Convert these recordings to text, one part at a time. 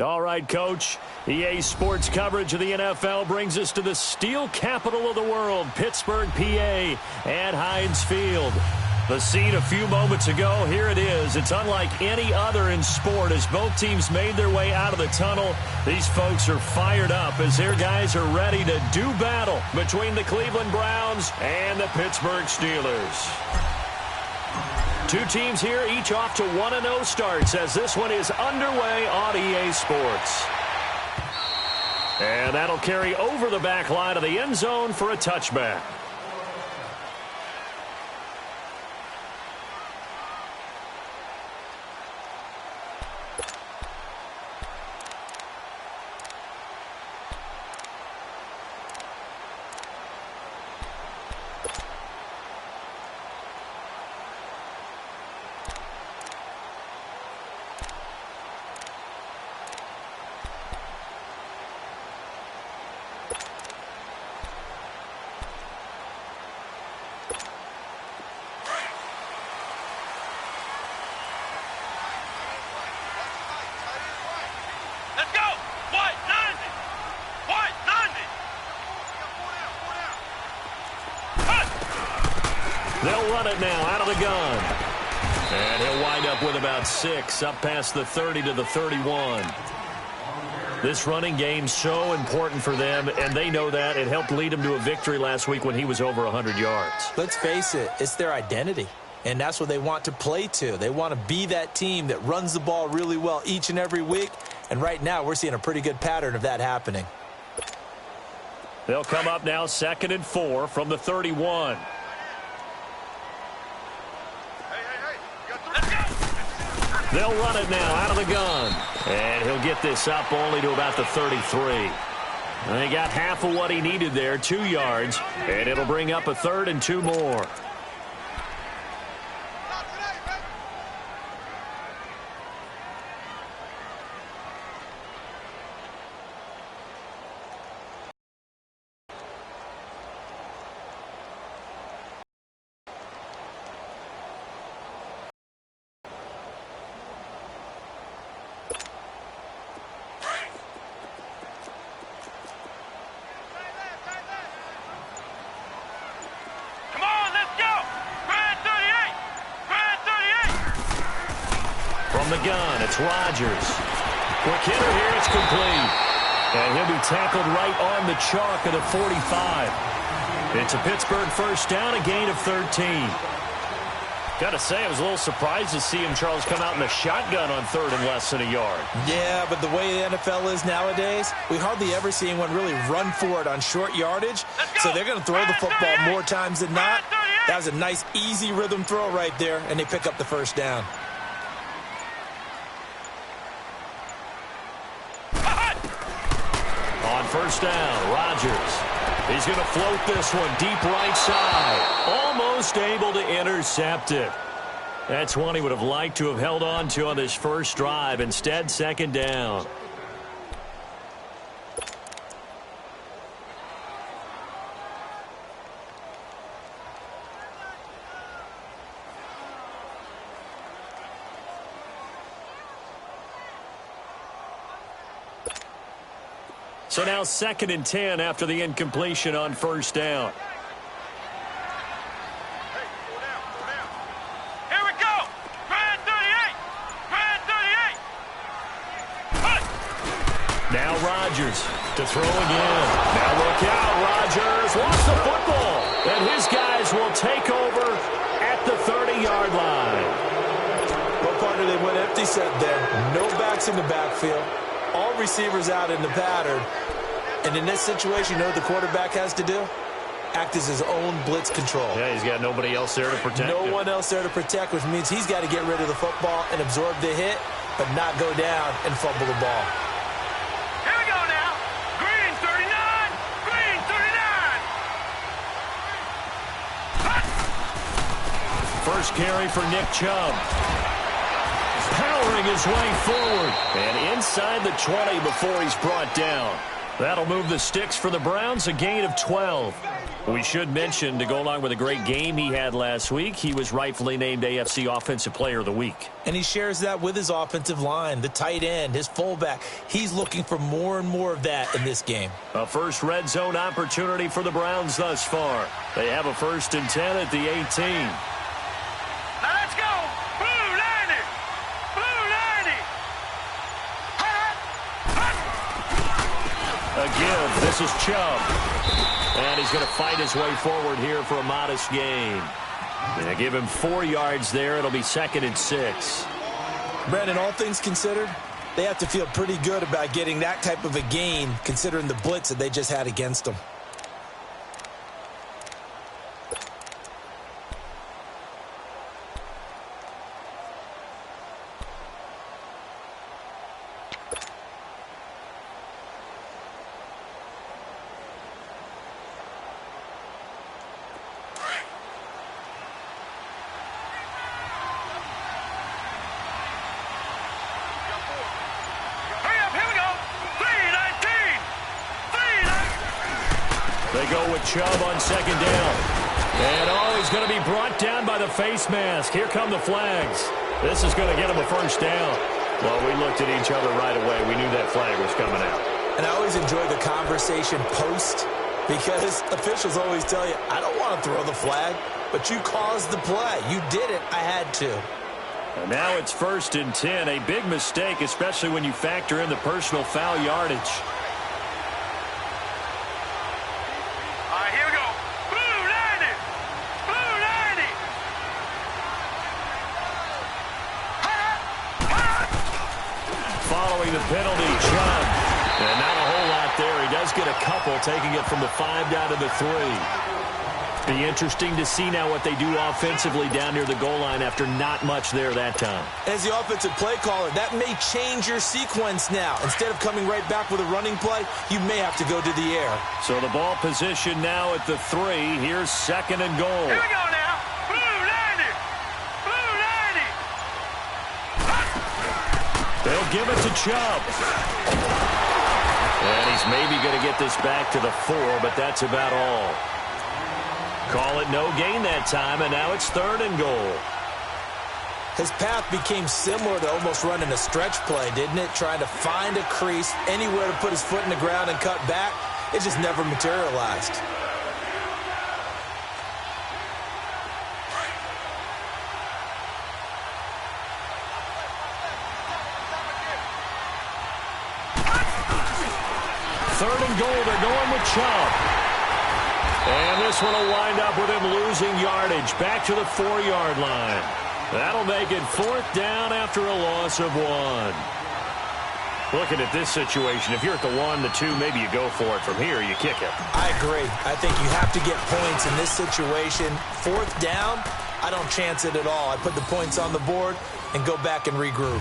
All right, Coach. EA Sports coverage of the NFL brings us to the steel capital of the world, Pittsburgh, PA, at Heinz Field. The scene a few moments ago, here it is. It's unlike any other in sport as both teams made their way out of the tunnel. These folks are fired up as their guys are ready to do battle between the Cleveland Browns and the Pittsburgh Steelers. Two teams here, each off to 1-0 starts as this one is underway on EA Sports. And that'll carry over the back line of the end zone for a touchback. They'll run it now out of the gun. And he'll wind up with about 6, up past the 30 to the 31. This running game's so important for them, and they know that. It helped lead them to a victory last week when he was over 100 yards. Let's face it, it's their identity, and that's what they want to play to. They want to be that team that runs the ball really well each and every week, and right now we're seeing a pretty good pattern of that happening. They'll come up now 2nd and 4 from the 31. They'll run it now out of the gun. And he'll get this up only to about the 33. And he got half of what he needed there, 2 yards. And it'll bring up a 3rd and 2 more. The gun, it's Rodgers. Quick hitter here, it's complete. And he'll be tackled right on the chalk of the 45. It's a Pittsburgh first down, a gain of 13. Got to say, I was a little surprised to see him, Charles, come out in the shotgun on 3rd and less than a yard. Yeah, but the way the NFL is nowadays, we hardly ever see anyone really run for it on short yardage. So they're going to throw the football more times than not. That was a nice, easy rhythm throw right there, and they pick up the first down. First down, Rodgers. He's going to float this one deep right side. Almost able to intercept it. That's one he would have liked to have held on to on this first drive. Instead, 2nd down. So now 2nd and 10 after the incompletion on first down. Here we go. Grand 38. Grand 38. Now Rodgers to throw again. Now look out. Rodgers lost the football. And his guys will take over at the 30-yard line. Well, partner, they went empty set there. No backs in the backfield. All receivers out in the pattern. And in this situation, you know what the quarterback has to do? Act as his own blitz control. Yeah, he's got nobody else there to protect him. No one else there to protect, which means he's got to get rid of the football and absorb the hit, but not go down and fumble the ball. Here we go now. Green 39. Green 39. First carry for Nick Chubb. Powering his way forward. And inside the 20 before he's brought down. That'll move the sticks for the Browns, a gain of 12. We should mention, to go along with a great game he had last week, he was rightfully named AFC Offensive Player of the Week. And he shares that with his offensive line, the tight end, his fullback. He's looking for more and more of that in this game. A first red zone opportunity for the Browns thus far. They have a 1st and 10 at the 18. Now let's go. Blue 90. Blue 90. A give. This is Chubb. And he's going to fight his way forward here for a modest gain. They give him 4 yards there. It'll be 2nd and 6. Brandon, all things considered, they have to feel pretty good about getting that type of a gain considering the blitz that they just had against them. They go with Chubb on 2nd down. And he's going to be brought down by the face mask. Here come the flags. This is going to get him a 1st down. Well, we looked at each other right away. We knew that flag was coming out. And I always enjoy the conversation post because officials always tell you, I don't want to throw the flag, but you caused the play. You did it. I had to. And now it's 1st and 10. A big mistake, especially when you factor in the personal foul yardage. The penalty, Chubb. And not a whole lot there. He does get a couple, taking it from the 5 down to the 3. Be interesting to see now what they do offensively down near the goal line after not much there that time. As the offensive play caller, that may change your sequence now. Instead of coming right back with a running play, you may have to go to the air. So the ball position now at the 3. Here's 2nd and goal. Here we go now. They'll give it to Chubb. And he's maybe going to get this back to the 4, but that's about all. Call it no gain that time, and now it's 3rd and goal. His path became similar to almost running a stretch play, didn't it? Trying to find a crease, anywhere to put his foot in the ground and cut back. It just never materialized. Third and goal, they're going with Chubb. And this one will wind up with him losing yardage back to the 4-yard line. That'll make it 4th down after a loss of 1. Looking at this situation, if you're at the 1, the 2, maybe you go for it. From here, you kick it. I agree. I think you have to get points in this situation. 4th down, I don't chance it at all. I put the points on the board and go back and regroup.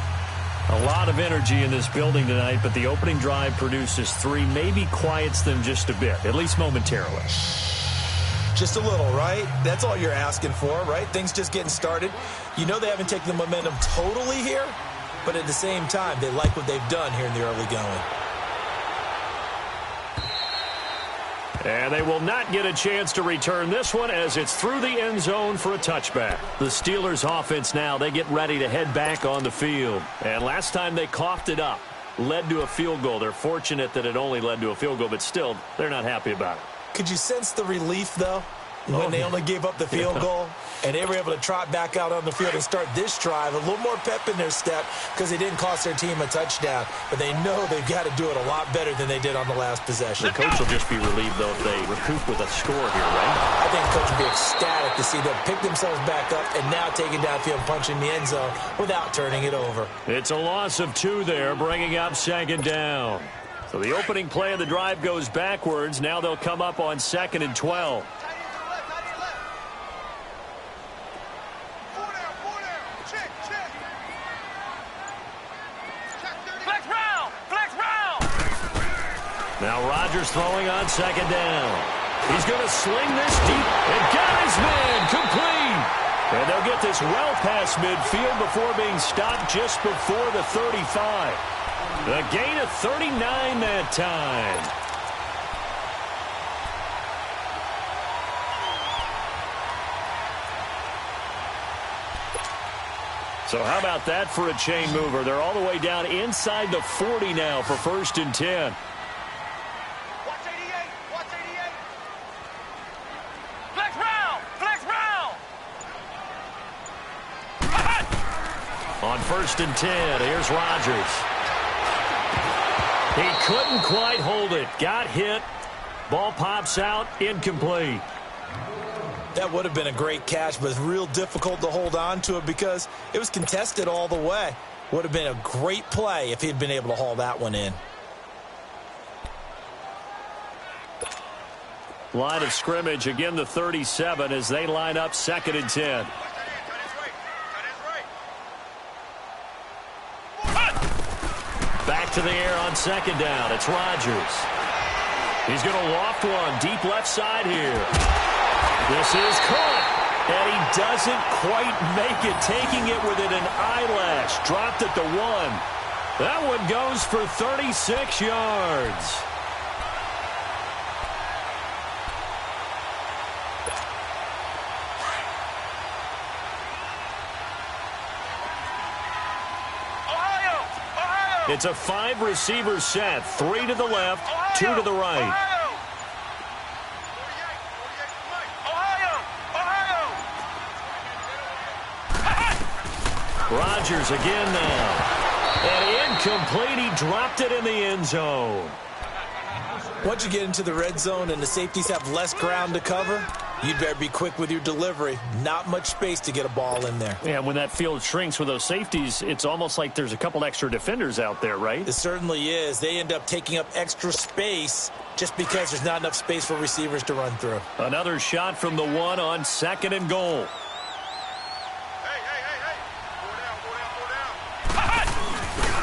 A lot of energy in this building tonight, but the opening drive produces 3, maybe quiets them just a bit, at least momentarily. Just a little, right? That's all you're asking for, right? Things just getting started. You know they haven't taken the momentum totally here, but at the same time, they like what they've done here in the early going. And they will not get a chance to return this one as it's through the end zone for a touchback. The Steelers offense now, they get ready to head back on the field. And last time they coughed it up, led to a field goal. They're fortunate that it only led to a field goal, but still, they're not happy about it. Could you sense the relief, though, when they only gave up the field goal and they were able to trot back out on the field and start this drive? A little more pep in their step because they didn't cost their team a touchdown, but they know they've got to do it a lot better than they did on the last possession. The coach will just be relieved, though, if they recoup with a score here, right? I think the coach will be ecstatic to see them pick themselves back up and now take it downfield, punching the end zone without turning it over. It's a loss of 2 there, bringing up 2nd down. So the opening play of the drive goes backwards. Now they'll come up on 2nd and 12. Now Rodgers throwing on 2nd down. He's going to sling this deep and got his man complete. And they'll get this well past midfield before being stopped just before the 35. A gain of 39 that time. So how about that for a chain mover? They're all the way down inside the 40 now for 1st and 10. Watch 88. Watch 88. Flex round. Flex round. On 1st and 10, here's Rodgers. He couldn't quite hold it. Got hit. Ball pops out. Incomplete. That would have been a great catch, but it's real difficult to hold on to it because it was contested all the way. Would have been a great play if he'd been able to haul that one in. Line of scrimmage, again the 37 as they line up 2nd and 10. Back to the air on 2nd down. It's Rodgers. He's going to loft one deep left side here. This is caught, and he doesn't quite make it, taking it within an eyelash. Dropped at the 1. That one goes for 36 yards. Ohio! It's a 5-receiver set, 3 to the left, 2 to the right. Rodgers again now. And incomplete. He dropped it in the end zone. Once you get into the red zone and the safeties have less ground to cover, you'd better be quick with your delivery. Not much space to get a ball in there. Yeah, when that field shrinks with those safeties, it's almost like there's a couple extra defenders out there, right? It certainly is. They end up taking up extra space just because there's not enough space for receivers to run through. Another shot from the 1 on 2nd and goal.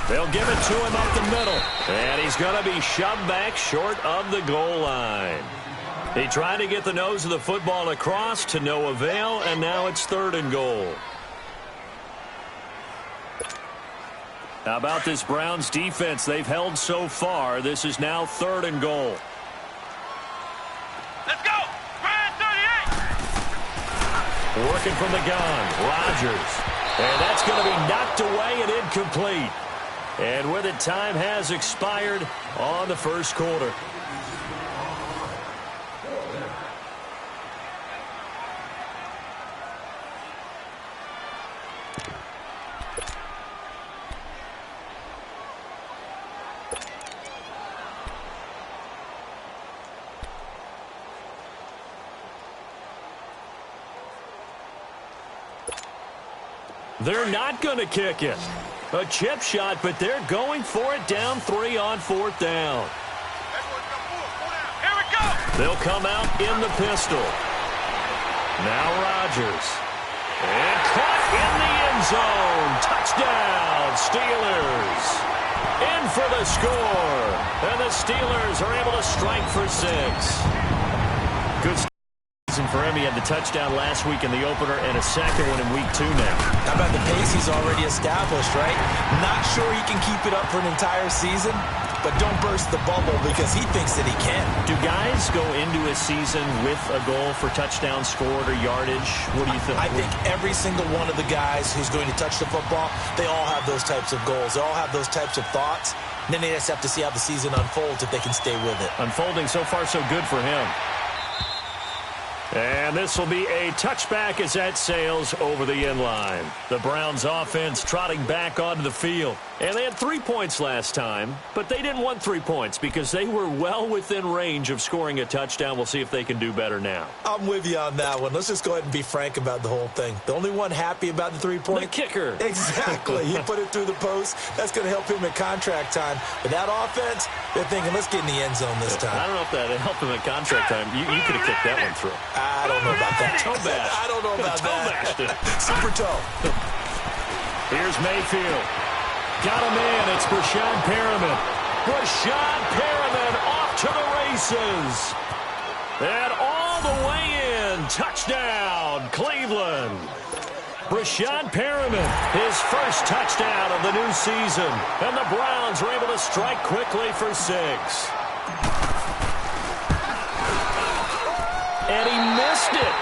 They'll give it to him up the middle. And he's going to be shoved back short of the goal line. He tried to get the nose of the football across to no avail, and now it's 3rd and goal. How about this Browns defense? They've held so far. This is now 3rd and goal. Let's go! Brand 38! Working from the gun, Rodgers. And that's going to be knocked away and incomplete. And with it, time has expired on the 1st quarter. They're not going to kick it. A chip shot, but they're going for it down 3 on 4th down. Here we go! They'll come out in the pistol. Now Rodgers. And caught in the end zone. Touchdown, Steelers. In for the score. And the Steelers are able to strike for 6. Good season for him. He had the touchdown last week in the opener and a second one in week 2 now. How about the pace he's already established, right? Not sure he can keep it up for an entire season, but don't burst the bubble because he thinks that he can. Do guys go into a season with a goal for touchdown scored or yardage? What do you think? I think every single one of the guys who's going to touch the football, they all have those types of goals. They all have those types of thoughts. And then they just have to see how the season unfolds if they can stay with it. Unfolding so far so good for him. And this will be a touchback as that sails over the end line. The Browns offense trotting back onto the field. And they had 3 points last time, but they didn't want 3 points because they were well within range of scoring a touchdown. We'll see if they can do better now. I'm with you on that one. Let's just go ahead and be frank about the whole thing. The only one happy about the 3-point? The kicker. Exactly. He put it through the post. That's going to help him at contract time. But that offense, they're thinking, let's get in the end zone this time. I don't know if that helped him at contract time. You could have kicked that one through. I don't know about that. Toe bash. I don't know about that. Super toe. Here's Mayfield. Got him in. It's Brashad Perriman. Brashad Perriman off to the races. And all the way in. Touchdown, Cleveland. Brashad Perriman, his first touchdown of the new season. And the Browns are able to strike quickly for 6. And he missed it.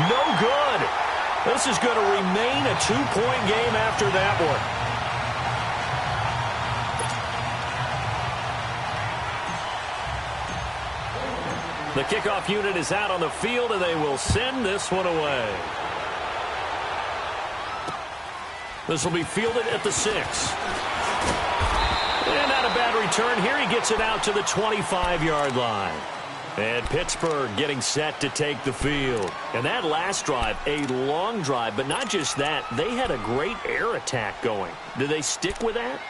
No good. This is going to remain a 2-point game after that one. The kickoff unit is out on the field, and they will send this one away. This will be fielded at the 6. And not a bad return here. He gets it out to the 25-yard line. And Pittsburgh getting set to take the field. And that last drive, a long drive, but not just that. They had a great air attack going. Do they stick with that?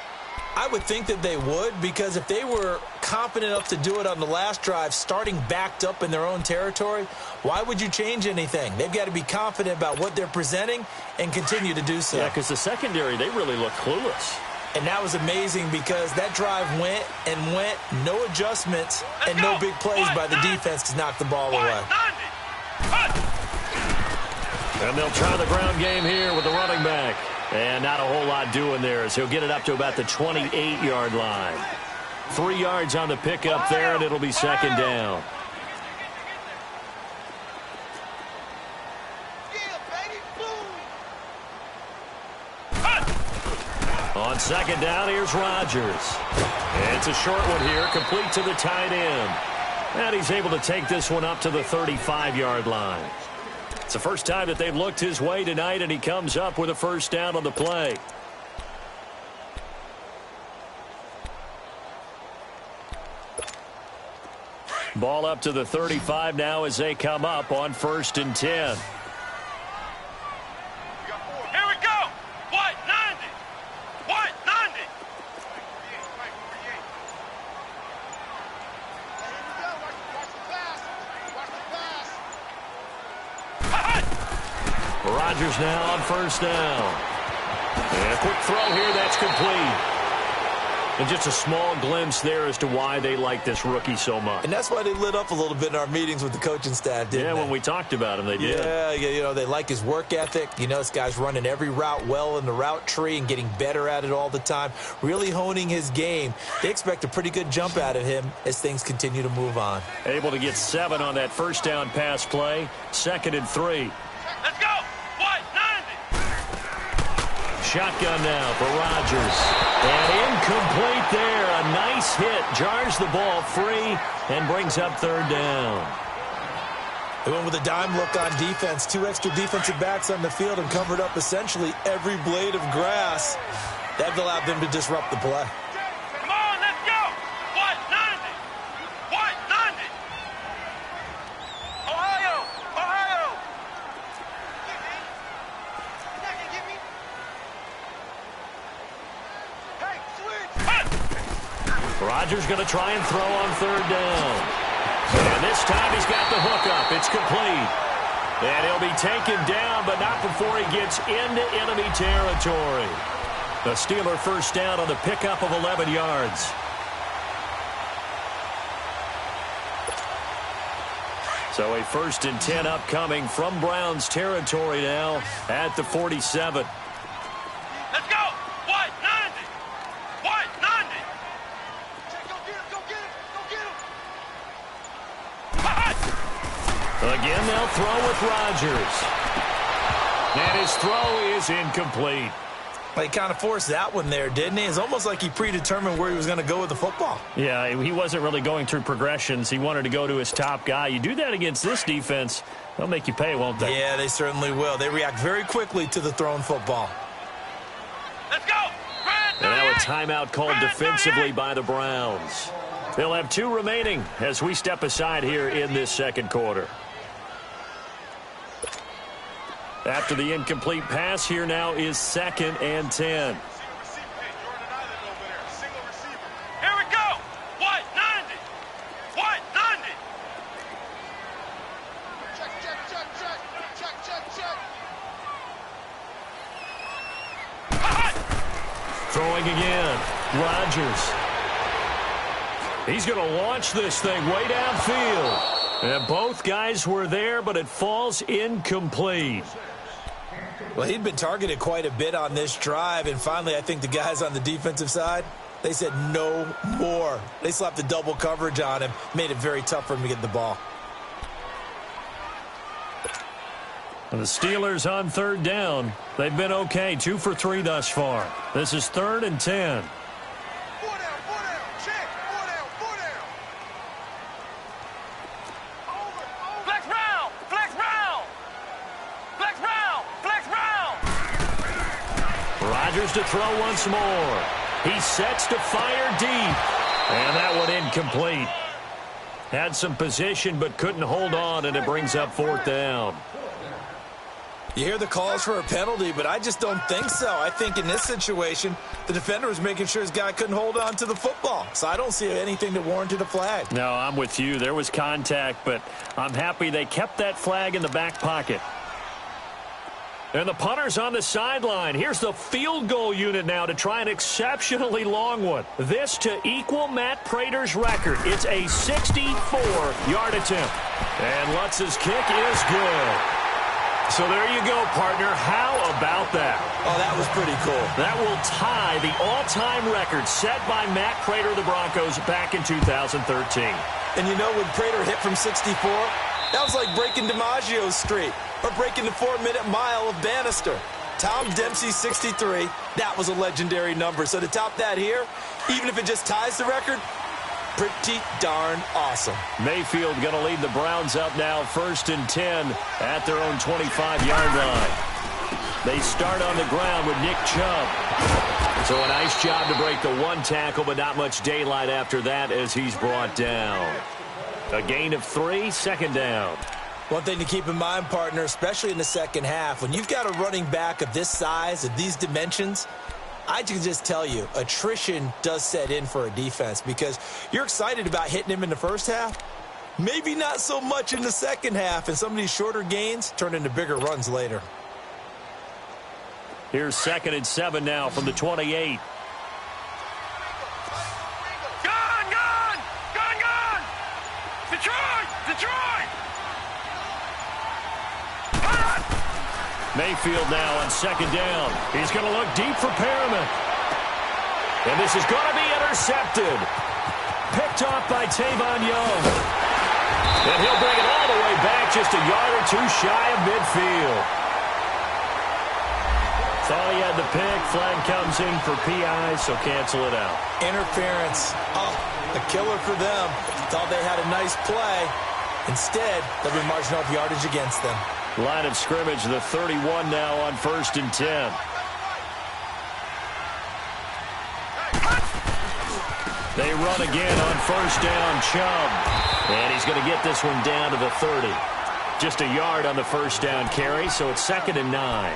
I would think that they would, because if they were confident enough to do it on the last drive, starting backed up in their own territory, why would you change anything? They've got to be confident about what they're presenting and continue to do so. Yeah, because the secondary, they really look clueless. And that was amazing because that drive went and went, no adjustments, and no big plays by the defense to knock the ball away. And they'll try the ground game here with the running back. And not a whole lot doing there as he'll get it up to about the 28-yard line. 3 yards on the pickup there, and it'll be second down. On second down, here's Rodgers. And it's a short one here, complete to the tight end. And he's able to take this one up to the 35-yard line. It's the first time that they've looked his way tonight, and he comes up with a first down on the play. Ball up to the 35 now as they come up on 1st and 10. Here we go. What? 90. What? 90. Rodgers now on first down. And a quick throw here, that's complete. And just a small glimpse there as to why they like this rookie so much. And that's why they lit up a little bit in our meetings with the coaching staff, didn't they? Yeah, when we talked about him, they did. Yeah, you know, they like his work ethic. You know, this guy's running every route well in the route tree and getting better at it all the time, really honing his game. They expect a pretty good jump out of him as things continue to move on. Able to get 7 on that first down pass play. 2nd and 3. Let's go. What? 90. Shotgun now for Rodgers. And incomplete there. A nice hit. Jars the ball free and brings up 3rd down. They went with a dime look on defense. 2 extra defensive backs on the field and covered up essentially every blade of grass. That allowed them to disrupt the play. Come on, let's go. What? 90. What? 90. Ohio. Ohio. Rodgers going to try and throw on 3rd down. And this time he's got the hook up. It's complete. And he'll be taken down, but not before he gets into enemy territory. The Steeler first down on the pickup of 11 yards. So a 1st and 10 upcoming from Browns territory now at the 47. Let's go. What? 90. What? 90. Go get him. Go get him. Go get him. Again, they'll throw with Rodgers. And his throw is incomplete. Well, he kind of forced that one there, didn't he? It's almost like he predetermined where he was going to go with the football. Yeah, he wasn't really going through progressions. He wanted to go to his top guy. You do that against this defense, they'll make you pay, won't they? Yeah, they certainly will. They react very quickly to the thrown football. Let's go. And now a timeout called defensively by the Browns. They'll have 2 remaining as we step aside here in this 2nd quarter. After the incomplete pass, here now is 2nd and 10. Here we go. What? 90. What? 90. Check. Throwing again. Rodgers. He's going to launch this thing way downfield. And both guys were there, but it falls incomplete. Well, he'd been targeted quite a bit on this drive, and finally I think the guys on the defensive side, they said no more. They slapped the double coverage on him, made it very tough for him to get the ball. And the Steelers on third down. They've been okay, 2 for 3 thus far. This is 3rd and 10. Rodgers to throw once more. He sets to fire deep. And that one incomplete. Had some position but couldn't hold on, and it brings up 4th down. You hear the calls for a penalty, but I just don't think so. I think in this situation, the defender was making sure his guy couldn't hold on to the football. So I don't see anything that warranted a flag. No, I'm with you. There was contact, but I'm happy they kept that flag in the back pocket. And the punter's on the sideline. Here's the field goal unit now to try an exceptionally long one. This to equal Matt Prater's record. It's a 64-yard attempt. And Lutz's kick is good. So there you go, partner. How about that? Oh, that was pretty cool. That will tie the all-time record set by Matt Prater of the Broncos back in 2013. And you know, when Prater hit from 64, that was like breaking DiMaggio's streak or breaking the 4-minute mile of Bannister. Tom Dempsey, 63. That was a legendary number. So to top that here, even if it just ties the record, pretty darn awesome. Mayfield going to lead the Browns up now, 1st and 10 at their own 25-yard line. They start on the ground with Nick Chubb. So a nice job to break the 1 tackle, but not much daylight after that as he's brought down. A gain of 3, 2nd down. One thing to keep in mind, partner, especially in the second half, when you've got a running back of this size, of these dimensions, I can just tell you, attrition does set in for a defense because you're excited about hitting him in the first half. Maybe not so much in the second half, and some of these shorter gains turn into bigger runs later. Here's 2nd and 7 now from the 28. Mayfield now on 2nd down. He's going to look deep for Perriman. And this is going to be intercepted. Picked off by Tavon Young. And he'll bring it all the way back just a yard or 2 shy of midfield. Thought he had the pick. Flag comes in for PI, so cancel it out. Interference. Oh, a killer for them. Thought they had a nice play. Instead, they'll be marching off yardage against them. Line of scrimmage, the 31 now on 1st and 10. They run again on 1st down, Chubb. And he's going to get this one down to the 30. Just a yard on the 1st down carry, so it's 2nd and 9.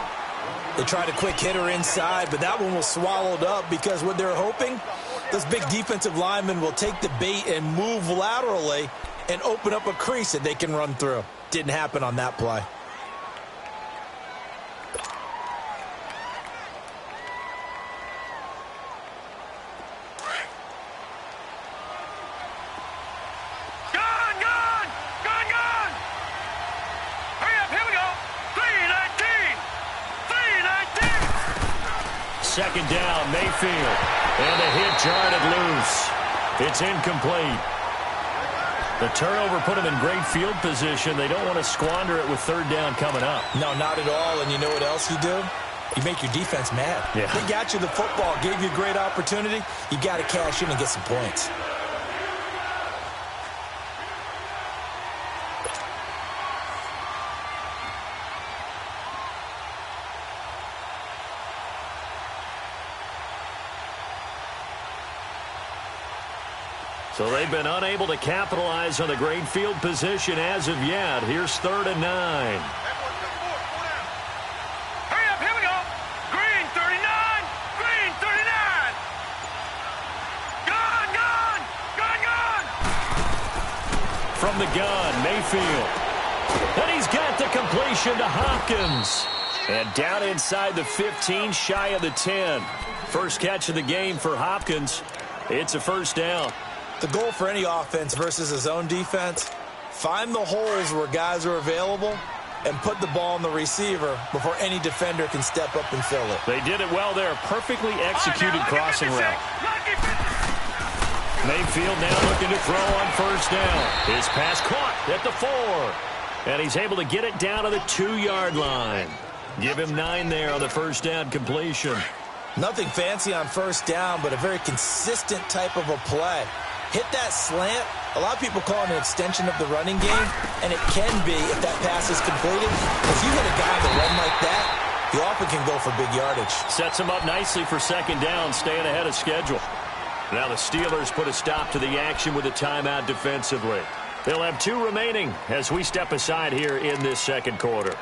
They tried a quick hitter inside, but that one was swallowed up because what they're hoping, those big defensive linemen will take the bait and move laterally and open up a crease that they can run through. Didn't happen on that play. Second down, Mayfield. And the hit jarred loose. It's incomplete. The turnover put them in great field position. They don't want to squander it with 3rd down coming up. No, not at all. And you know what else you do? You make your defense mad. Yeah. They got you the football, gave you a great opportunity. You got to cash in and get some points. So they've been unable to capitalize on the great field position as of yet. Here's 3rd and 9. Hurry up, here we go. Green 39, green 39. Gun, gun, gun, gun. From the gun, Mayfield. And he's got the completion to Hopkins. And down inside the 15, shy of the 10. First catch of the game for Hopkins. It's a 1st down. The goal for any offense versus his own defense, find the holes where guys are available and put the ball on the receiver before any defender can step up and fill it. They did it well there. Perfectly executed crossing route. Mayfield now looking to throw on 1st down. His pass caught at the 4. And he's able to get it down to the 2-yard line. Give him 9 there on the first down completion. Nothing fancy on first down, but a very consistent type of a play. Hit that slant. A lot of people call it an extension of the running game, and it can be if that pass is completed. If you hit a guy on the run like that, he often can go for big yardage. Sets him up nicely for second down, staying ahead of schedule. Now the Steelers put a stop to the action with a timeout defensively. They'll have 2 remaining as we step aside here in this second quarter.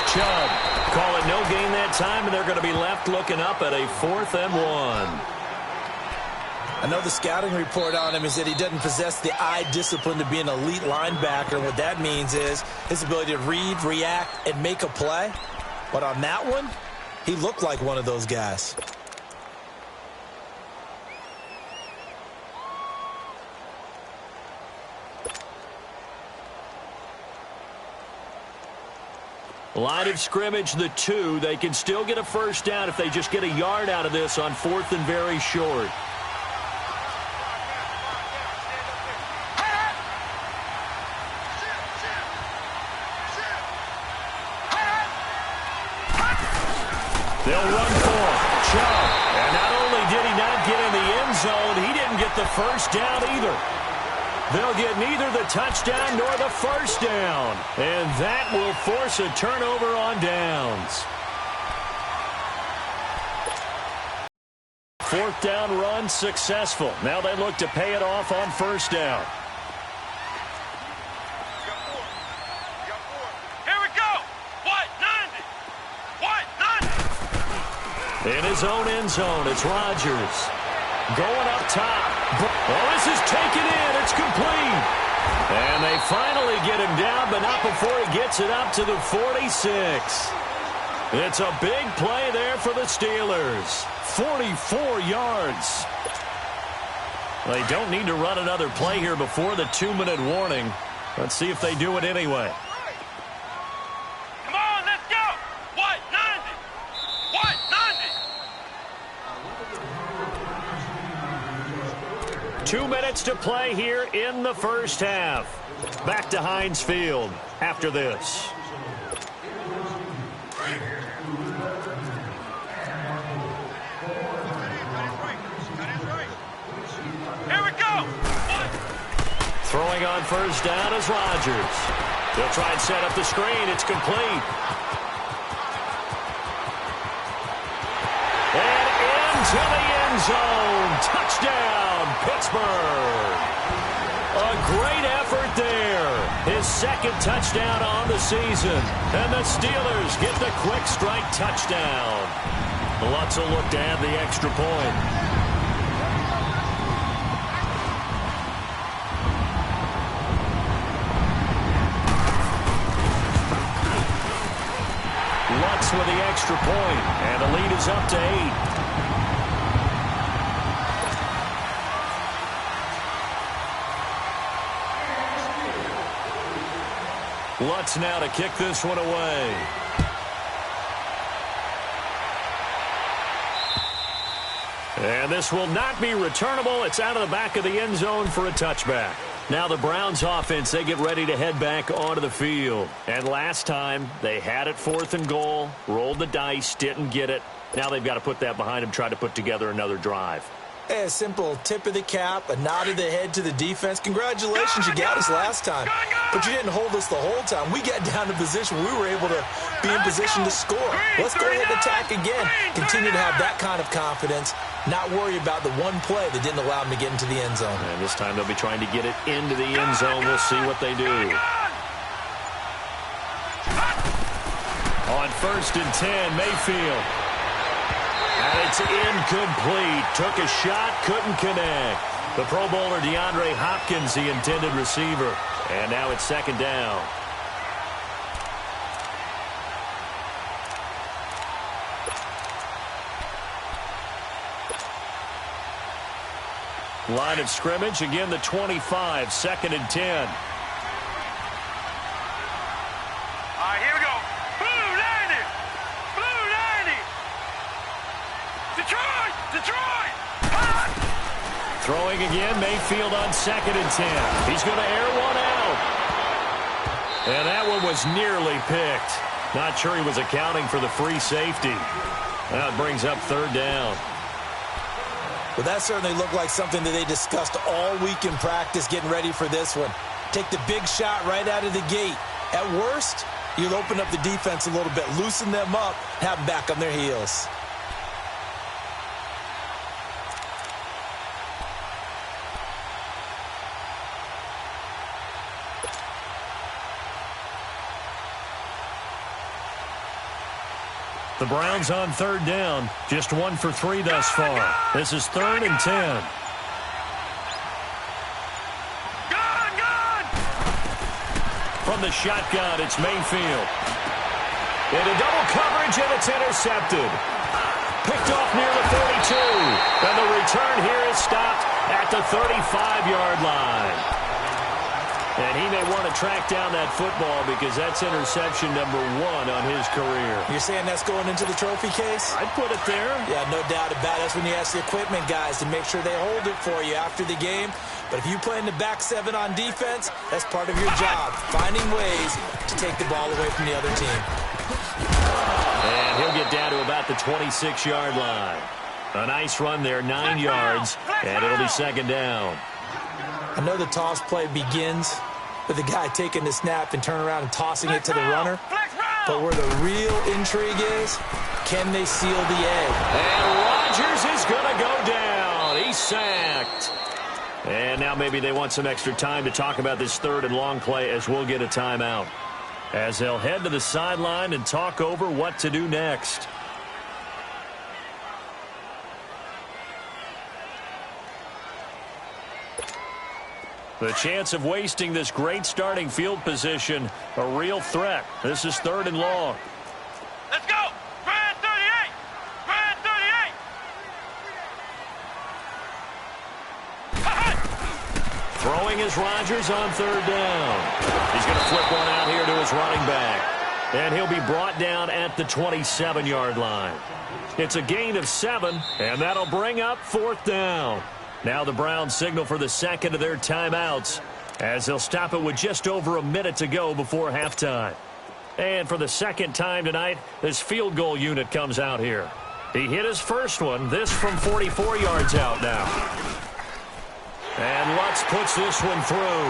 Chubb. Call it no gain that time, and they're going to be left looking up at a 4th and 1. I know the scouting report on him is that he doesn't possess the eye discipline to be an elite linebacker. And what that means is his ability to read, react, and make a play. But on that one, he looked like one of those guys. Line of scrimmage, the 2. They can still get a first down if they just get a yard out of this on 4th and very short. They'll run for Chubb. And not only did he not get in the end zone, he didn't get the first down either. They'll get neither the touchdown nor the first down. And that will force a turnover on downs. 4th down run successful. Now they look to pay it off on first down. Here we go. What? 90. What? 90. In his own end zone, it's Rodgers. Going up top. Oh, this is taken in. It's complete. And they finally get him down, but not before he gets it up to the 46. It's a big play there for the Steelers. 44 yards. They don't need to run another play here before the 2-minute warning. Let's see if they do it anyway. Come on, let's go. What? 90. What? 90. 2 minutes to play here in the first half. Back to Heinz Field after this. Here we go. Throwing on first down is Rodgers. They'll try and set up the screen. It's complete. And into the end zone. Touchdown, Pittsburgh. A great effort there. His second touchdown on the season. And the Steelers get the quick strike touchdown. Lutz will look to add the extra point. Lutz with the extra point, and the lead is up to 8. Lutz now to kick this one away. And this will not be returnable. It's out of the back of the end zone for a touchback. Now the Browns offense, they get ready to head back onto the field. And last time, they had it 4th and goal, rolled the dice, didn't get it. Now they've got to put that behind them, try to put together another drive. Hey, a simple tip of the cap, a nod of the head to the defense. Congratulations, you got us last time. But you didn't hold us the whole time. We got down to position. We were able to be in position to score. Let's go ahead and attack again. Continue to have that kind of confidence. Not worry about the one play that didn't allow them to get into the end zone. And this time they'll be trying to get it into the end zone. We'll see what they do. On 1st and 10, Mayfield. And it's incomplete. Took a shot, couldn't connect. The Pro Bowler DeAndre Hopkins, the intended receiver. And now it's 2nd down. Line of scrimmage, again the 25, 2nd and 10. All right, here we go. Blue 90. Blue 90. Detroit. Detroit. Throwing again, Mayfield on 2nd and 10. He's going to air one out. And that one was nearly picked. Not sure he was accounting for the free safety. That brings up 3rd down. Well, that certainly looked like something that they discussed all week in practice getting ready for this one. Take the big shot right out of the gate. At worst, you'll open up the defense a little bit, loosen them up, have them back on their heels. The Browns on 3rd down. Just 1 for 3 thus far. This is 3rd and 10. From the shotgun, it's Mayfield. Into double coverage, and it's intercepted. Picked off near the 32. And the return here is stopped at the 35-yard line. And he may want to track down that football because that's interception number 1 on his career. You're saying that's going into the trophy case? I'd put it there. Yeah, no doubt about it. That's when you ask the equipment guys to make sure they hold it for you after the game. But if you play in the back 7 on defense, that's part of your job, finding ways to take the ball away from the other team. And he'll get down to about the 26-yard line. A nice run there, 9 yards, and it'll be 2nd down. I know the toss play begins with the guy taking the snap and turning around and tossing it to the runner. But where the real intrigue is, can they seal the egg? And Rodgers is going to go down. He's sacked. And now maybe they want some extra time to talk about this 3rd and long play as we'll get a timeout. As they'll head to the sideline and talk over what to do next. The chance of wasting this great starting field position, a real threat. This is 3rd and long. Let's go. Grand 38. Grand 38. Throwing is Rodgers on 3rd down. He's going to flip one out here to his running back. And he'll be brought down at the 27-yard line. It's a gain of 7, and that'll bring up 4th down. Now the Browns signal for the 2nd of their timeouts as they'll stop it with just over a minute to go before halftime. And for the 2nd time tonight, this field goal unit comes out here. He hit his first one, this from 44 yards out now. And Lutz puts this one through.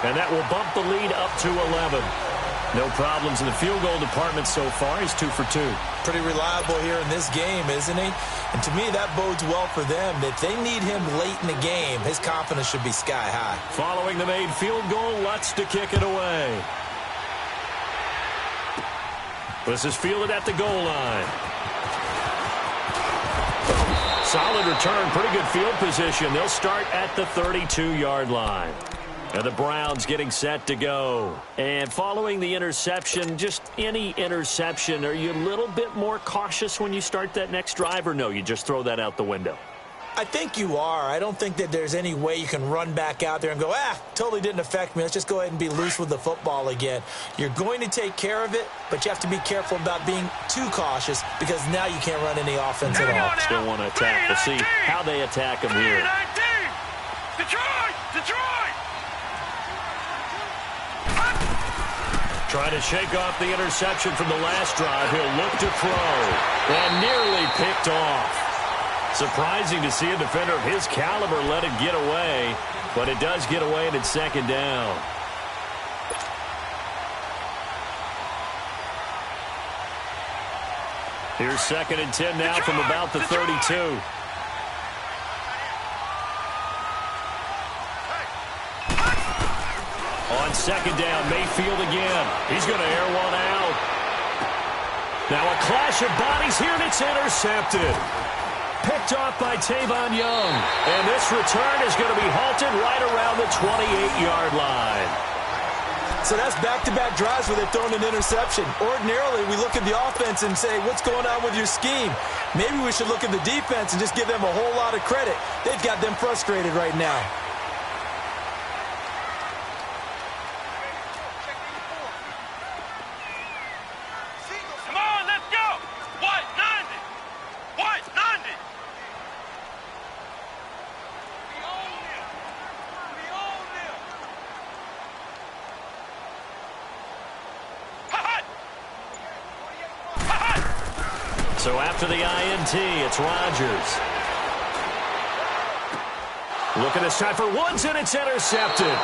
And that will bump the lead up to 11. No problems in the field goal department so far. He's 2 for 2. Pretty reliable here in this game, isn't he? And to me, that bodes well for them. If they need him late in the game, his confidence should be sky high. Following the made field goal, Lutz to kick it away. This is fielded at the goal line. Solid return, pretty good field position. They'll start at the 32-yard line. And the Browns getting set to go. And following the interception, just any interception, are you a little bit more cautious when you start that next drive, or no, you just throw that out the window? I think you are. I don't think that there's any way you can run back out there and go, totally didn't affect me. Let's just go ahead and be loose with the football again. You're going to take care of it, but you have to be careful about being too cautious because now you can't run any offense at all. Still want to attack. We'll see how they attack him here. Detroit! Detroit! Trying to shake off the interception from the last drive. He'll look to throw. And nearly picked off. Surprising to see a defender of his caliber let it get away. But it does get away, and it's 2nd down. Here's 2nd and 10 now from about the 32. On 2nd down, Mayfield again. He's going to air one out. Now a clash of bodies here, and it's intercepted. Picked off by Tavon Young. And this return is going to be halted right around the 28-yard line. So that's back-to-back drives where they've thrown an interception. Ordinarily, we look at the offense and say, what's going on with your scheme? Maybe we should look at the defense and just give them a whole lot of credit. They've got them frustrated right now. Come on, let's go. White, 90. White, 90. We own them. We own them. So after the INT, it's Rodgers. Look at this time for Woods, and it's intercepted.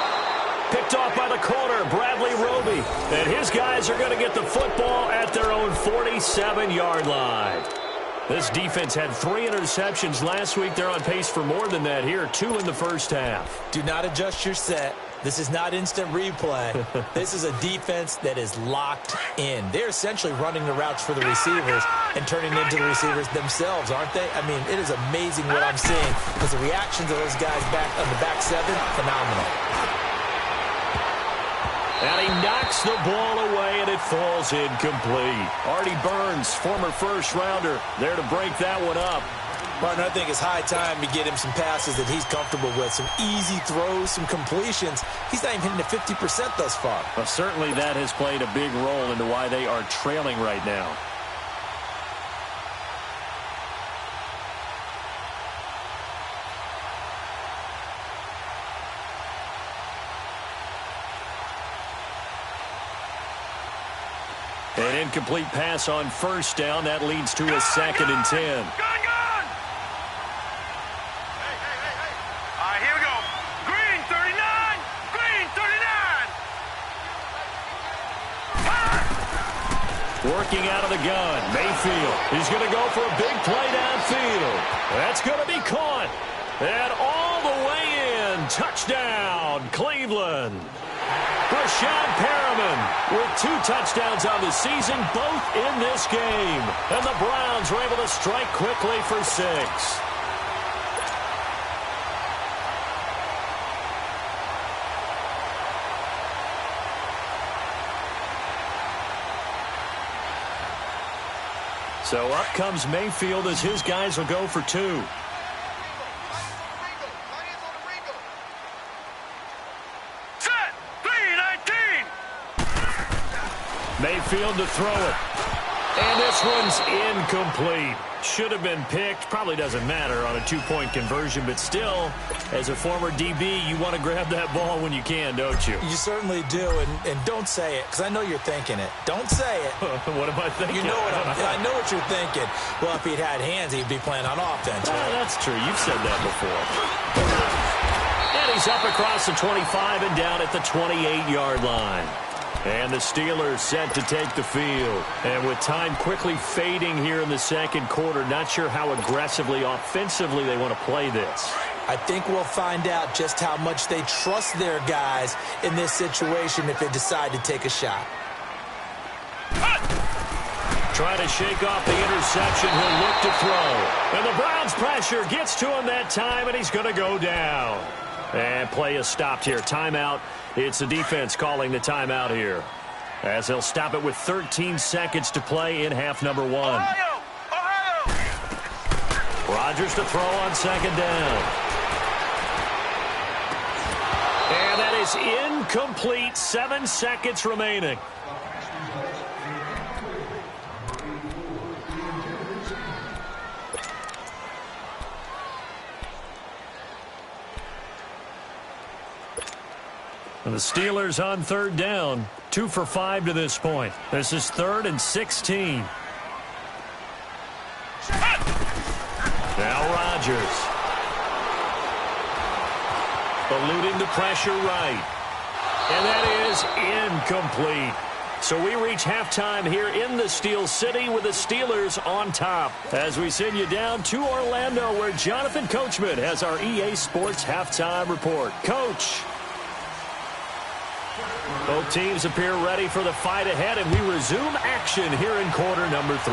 Picked off by the corner, Bradley Roby. And his guys are going to get the football at their own 47-yard line. This defense had 3 interceptions last week. They're on pace for more than that here, 2 in the first half. Do not adjust your set. This is not instant replay. This is a defense that is locked in. They're essentially running the routes for the receivers and turning into the receivers themselves, aren't they? I mean, it is amazing what I'm seeing because the reactions of those guys back on the back 7, phenomenal. And he knocks the ball away, and it falls incomplete. Artie Burns, former first-rounder, there to break that one up. Partner, I think it's high time to get him some passes that he's comfortable with, some easy throws, some completions. He's not even hitting the 50% thus far. Well, certainly that has played a big role into why they are trailing right now. An incomplete pass on first down. That leads to a 2nd and 10. Gun! All right, here we go. Green, 39. Green, 39. Working out of the gun. Mayfield. He's going to go for a big play downfield. That's going to be caught. And all the way in. Touchdown, Cleveland. Brashad Perriman with 2 touchdowns on the season, both in this game. And the Browns were able to strike quickly for 6. So up comes Mayfield as his guys will go for 2. Mayfield to throw it. And this one's incomplete. Should have been picked. Probably doesn't matter on a 2-point conversion, but still, as a former DB, you want to grab that ball when you can, don't you? You certainly do, and don't say it, because I know you're thinking it. Don't say it. What am I thinking? You know I know what you're thinking. Well, if he'd had hands, he'd be playing on offense. Right? That's true. You've said that before. And he's up across the 25 and down at the 28-yard line. And the Steelers set to take the field. And with time quickly fading here in the second quarter, not sure how aggressively, offensively they want to play this. I think we'll find out just how much they trust their guys in this situation if they decide to take a shot. Trying to shake off the interception. He'll look to throw. And the Browns' pressure gets to him that time, and he's going to go down. And play is stopped here. Timeout. It's the defense calling the timeout here, as they'll stop it with 13 seconds to play in half number 1. Ohio! Rodgers to throw on 2nd down. And that is incomplete. 7 seconds remaining. And the Steelers on 3rd down. 2 for 5 to this point. This is 3rd and 16. Now Rodgers. Eluding the pressure right. And that is incomplete. So we reach halftime here in the Steel City with the Steelers on top. As we send you down to Orlando, where Jonathan Coachman has our EA Sports halftime report. Coach. Both teams appear ready for the fight ahead, and we resume action here in quarter number 3.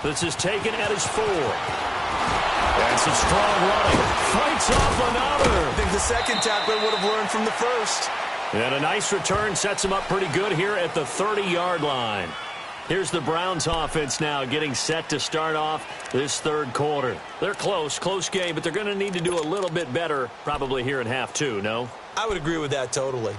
This is taken at his 4. That's a strong running. Fights off another. I think the second tackler would have learned from the first. And a nice return sets him up pretty good here at the 30-yard line. Here's the Browns offense now getting set to start off this third quarter. They're close game, but they're going to need to do a little bit better probably here in half two, no? I would agree with that totally.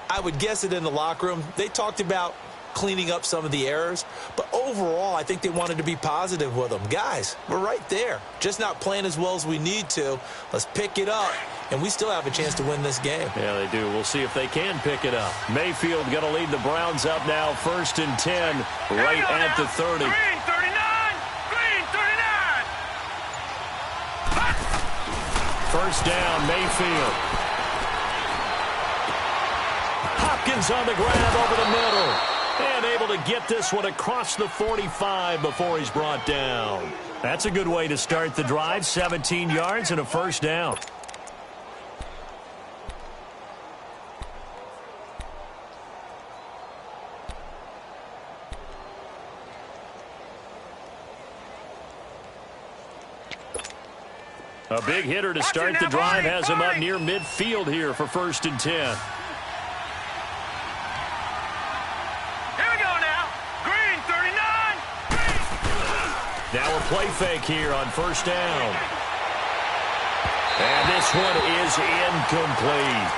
I would guess it in the locker room. They talked about cleaning up some of the errors, but overall I think they wanted to be positive with them. Guys, we're right there. Just not playing as well as we need to. Let's pick it up, and we still have a chance to win this game. Yeah, they do. We'll see if they can pick it up. Mayfield going to lead the Browns up now, 1st and 10, right at the 30. Green 39! Green 39! First down, Mayfield. Hopkins on the grab over the middle. And able to get this one across the 45 before he's brought down. That's a good way to start the drive. 17 yards and a first down. A big hitter to start the drive has him up near midfield here for 1st and 10. Now a play fake here on 1st down. And this one is incomplete.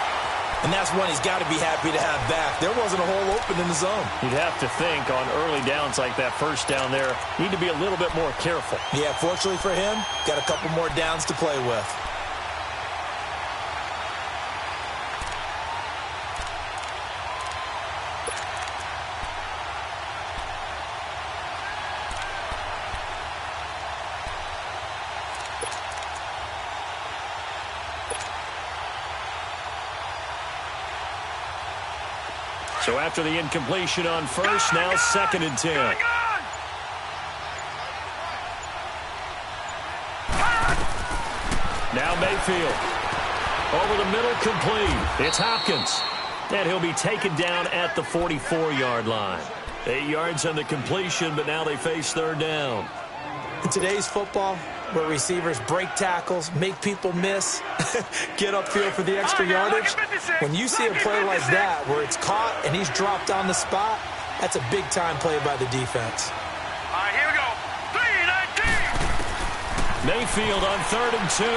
And that's one he's got to be happy to have back. There wasn't a hole open in the zone. You'd have to think on early downs like that first down there, need to be a little bit more careful. Yeah, fortunately for him, got a couple more downs to play with. So after the incompletion on 1st, now 2nd and 10. Now Mayfield. Over the middle, complete. It's Hopkins. And he'll be taken down at the 44-yard line. 8 yards on the completion, but now they face 3rd down. In today's football, where receivers break tackles, make people miss, get upfield for the extra yardage, when you see a play like that where it's caught and he's dropped on the spot, that's a big-time play by the defense. All right, here we go. 3-19. Mayfield on 3rd and 2.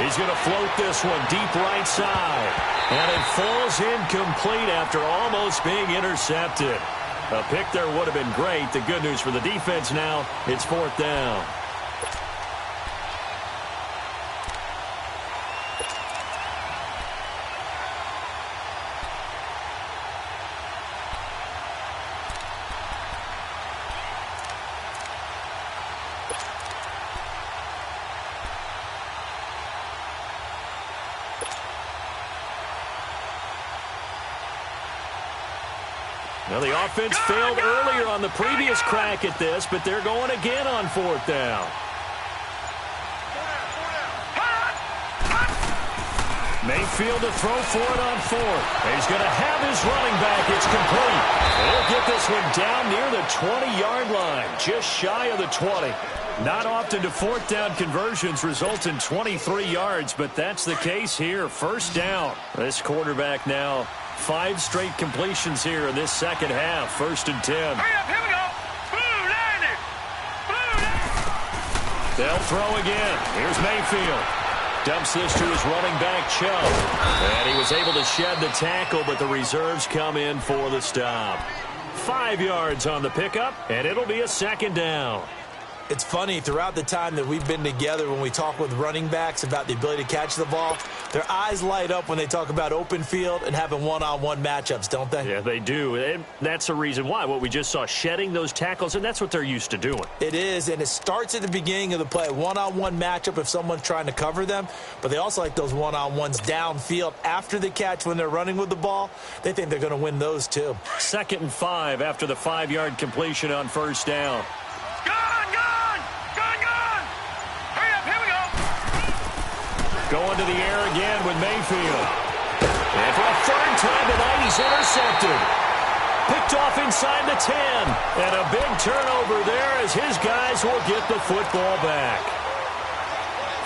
He's going to float this one deep right side. And it falls incomplete after almost being intercepted. A pick there would have been great. The good news for the defense now, it's 4th down. Well, the offense failed earlier on the previous crack at this, but they're going again on 4th down. Mayfield to throw for it on 4th. He's going to have his running back. It's complete. He'll get this one down near the 20-yard line, just shy of the 20. Not often do 4th down conversions result in 23 yards, but that's the case here. 1st down. This quarterback now 5 straight completions here in this second half. 1st and 10. Hurry up, here we go. Blue 90. Blue 90. They'll throw again. Here's Mayfield. Dumps this to his running back, Chubb. And he was able to shed the tackle, but the reserves come in for the stop. 5 yards on the pickup, and it'll be a 2nd down. It's funny, throughout the time that we've been together, when we talk with running backs about the ability to catch the ball, their eyes light up when they talk about open field and having one-on-one matchups, don't they? Yeah, they do. And that's the reason why. What we just saw, shedding those tackles, and that's what they're used to doing. It is, and it starts at the beginning of the play. One-on-one matchup if someone's trying to cover them, but they also like those one-on-ones downfield after the catch when they're running with the ball. They think they're going to win those, too. 2nd and 5 after the 5-yard completion on 1st down. Going to the air again with Mayfield. And for a 3rd time tonight, he's intercepted. Picked off inside the 10. And a big turnover there as his guys will get the football back.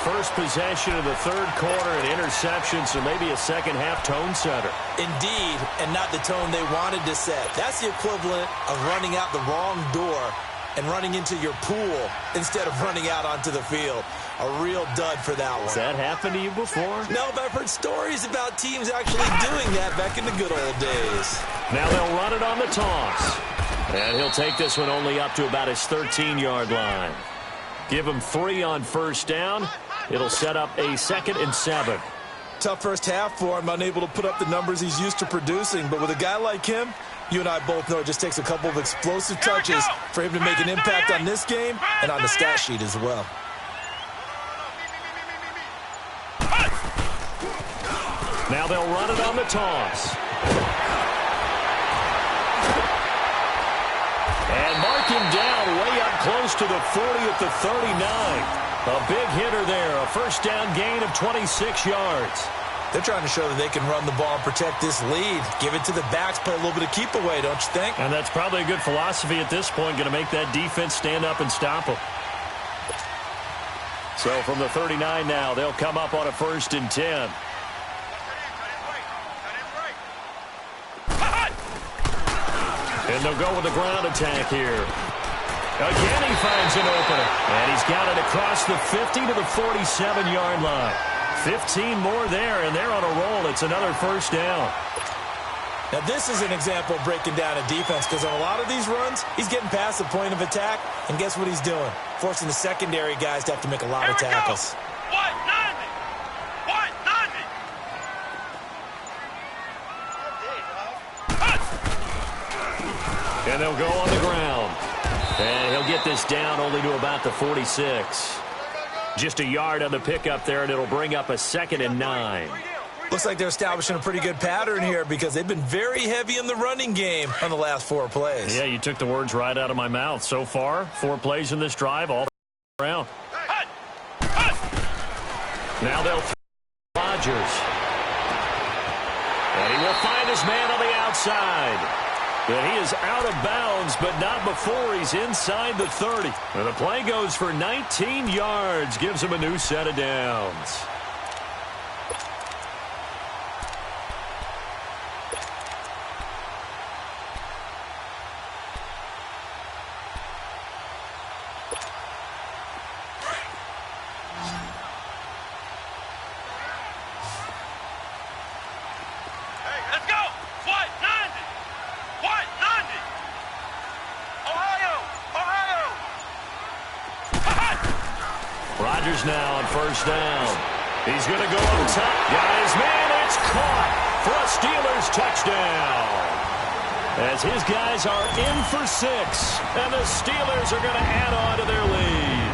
First possession of the third quarter, an interception, so maybe a second-half tone setter. Indeed, and not the tone they wanted to set. That's the equivalent of running out the wrong door and running into your pool instead of running out onto the field. A real dud for that one. Has that happened to you before? No, but I've heard stories about teams actually doing that back in the good old days. Now they'll run it on the toss. And he'll take this one only up to about his 13-yard line. Give him 3 on first down. It'll set up a 2nd and 7. Tough first half for him, unable to put up the numbers he's used to producing. But with a guy like him, you and I both know it just takes a couple of explosive touches for him to make an impact on this game and on the stat sheet as well. Now they'll run it on the toss. And mark him down way up close to the 40 at the 39. A big hitter there, a first down gain of 26 yards. They're trying to show that they can run the ball and protect this lead. Give it to the backs, play a little bit of keep away, don't you think? And that's probably a good philosophy at this point, going to make that defense stand up and stop them. So from the 39 now, they'll come up on a 1st and 10. And they'll go with the ground attack here. Again, he finds an opener. And he's got it across the 50 to the 47-yard line. 15 more there, and they're on a roll. It's another first down. Now, this is an example of breaking down a defense because on a lot of these runs, he's getting past the point of attack, and guess what he's doing? Forcing the secondary guys to have to make a lot of tackles. And they'll go on the ground. And he'll get this down only to about the 46. Just a yard on the pickup there, and it'll bring up a 2nd and 9. Looks like they're establishing a pretty good pattern here because they've been very heavy in the running game on the last 4 plays. Yeah, you took the words right out of my mouth. So far, 4 plays in this drive, all around. Now they'll throw Rodgers. And he will find his man on the outside. But he is out of bounds, but not before he's inside the 30. And the play goes for 19 yards, gives him a new set of downs. Rodgers now on first down. He's going to go up top. Got his man. It's caught for a Steelers touchdown. As his guys are in for 6. And the Steelers are going to add on to their lead.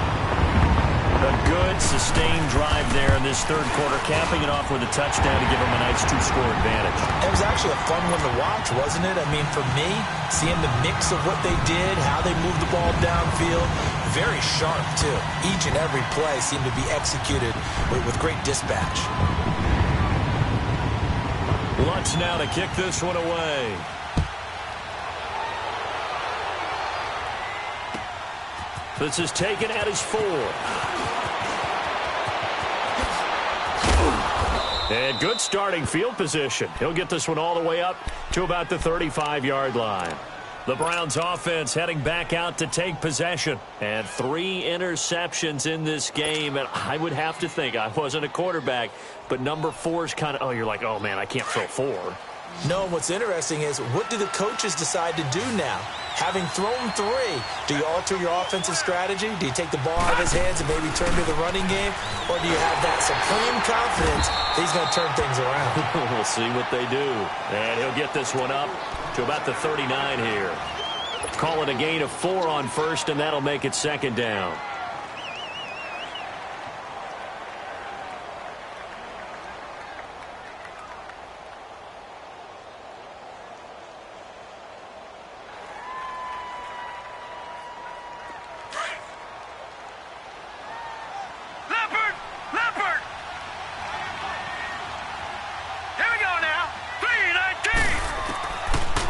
A good, sustained drive there in this third quarter, capping it off with a touchdown to give them a nice 2-score advantage. It was actually a fun one to watch, wasn't it? I mean, for me, seeing the mix of what they did, how they moved the ball downfield, very sharp, too. Each and every play seemed to be executed with great dispatch. Lutz now to kick this one away. This is taken at his 4. And good starting field position. He'll get this one all the way up to about the 35-yard line. The Browns offense heading back out to take possession. And 3 interceptions in this game. And I would have to think, I wasn't a quarterback, but number 4 is kind of, oh, you're like, oh, man, I can't throw 4. No, what's interesting is what do the coaches decide to do now? Having thrown 3, do you alter your offensive strategy? Do you take the ball out of his hands and maybe turn to the running game? Or do you have that supreme confidence that he's going to turn things around? We'll see what they do. And he'll get this one up to about the 39 here. Call it a gain of 4 on first, and that'll make it 2nd down.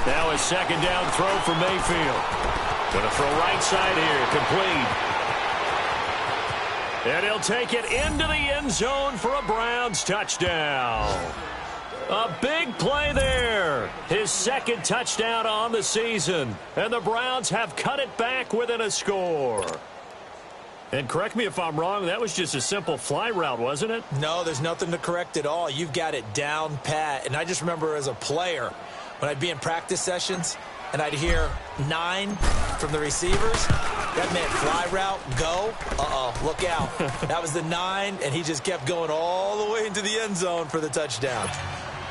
Now a 2nd down throw for Mayfield. Going to throw right side here, complete. And he'll take it into the end zone for a Browns touchdown. A big play there. His second touchdown on the season. And the Browns have cut it back within a score. And correct me if I'm wrong, that was just a simple fly route, wasn't it? No, there's nothing to correct at all. You've got it down pat. And I just remember as a player, when I'd be in practice sessions and I'd hear 9 from the receivers, that meant fly route, go. Uh-oh, look out. That was the 9, and he just kept going all the way into the end zone for the touchdown.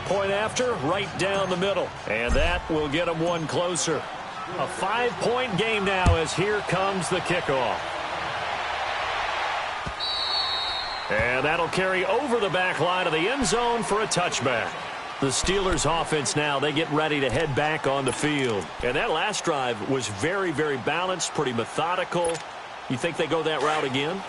Point after, right down the middle. And that will get him one closer. A 5-point game now as here comes the kickoff. And that'll carry over the back line of the end zone for a touchback. The Steelers offense now, they get ready to head back on the field. And that last drive was very, very balanced, pretty methodical. You think they go that route again?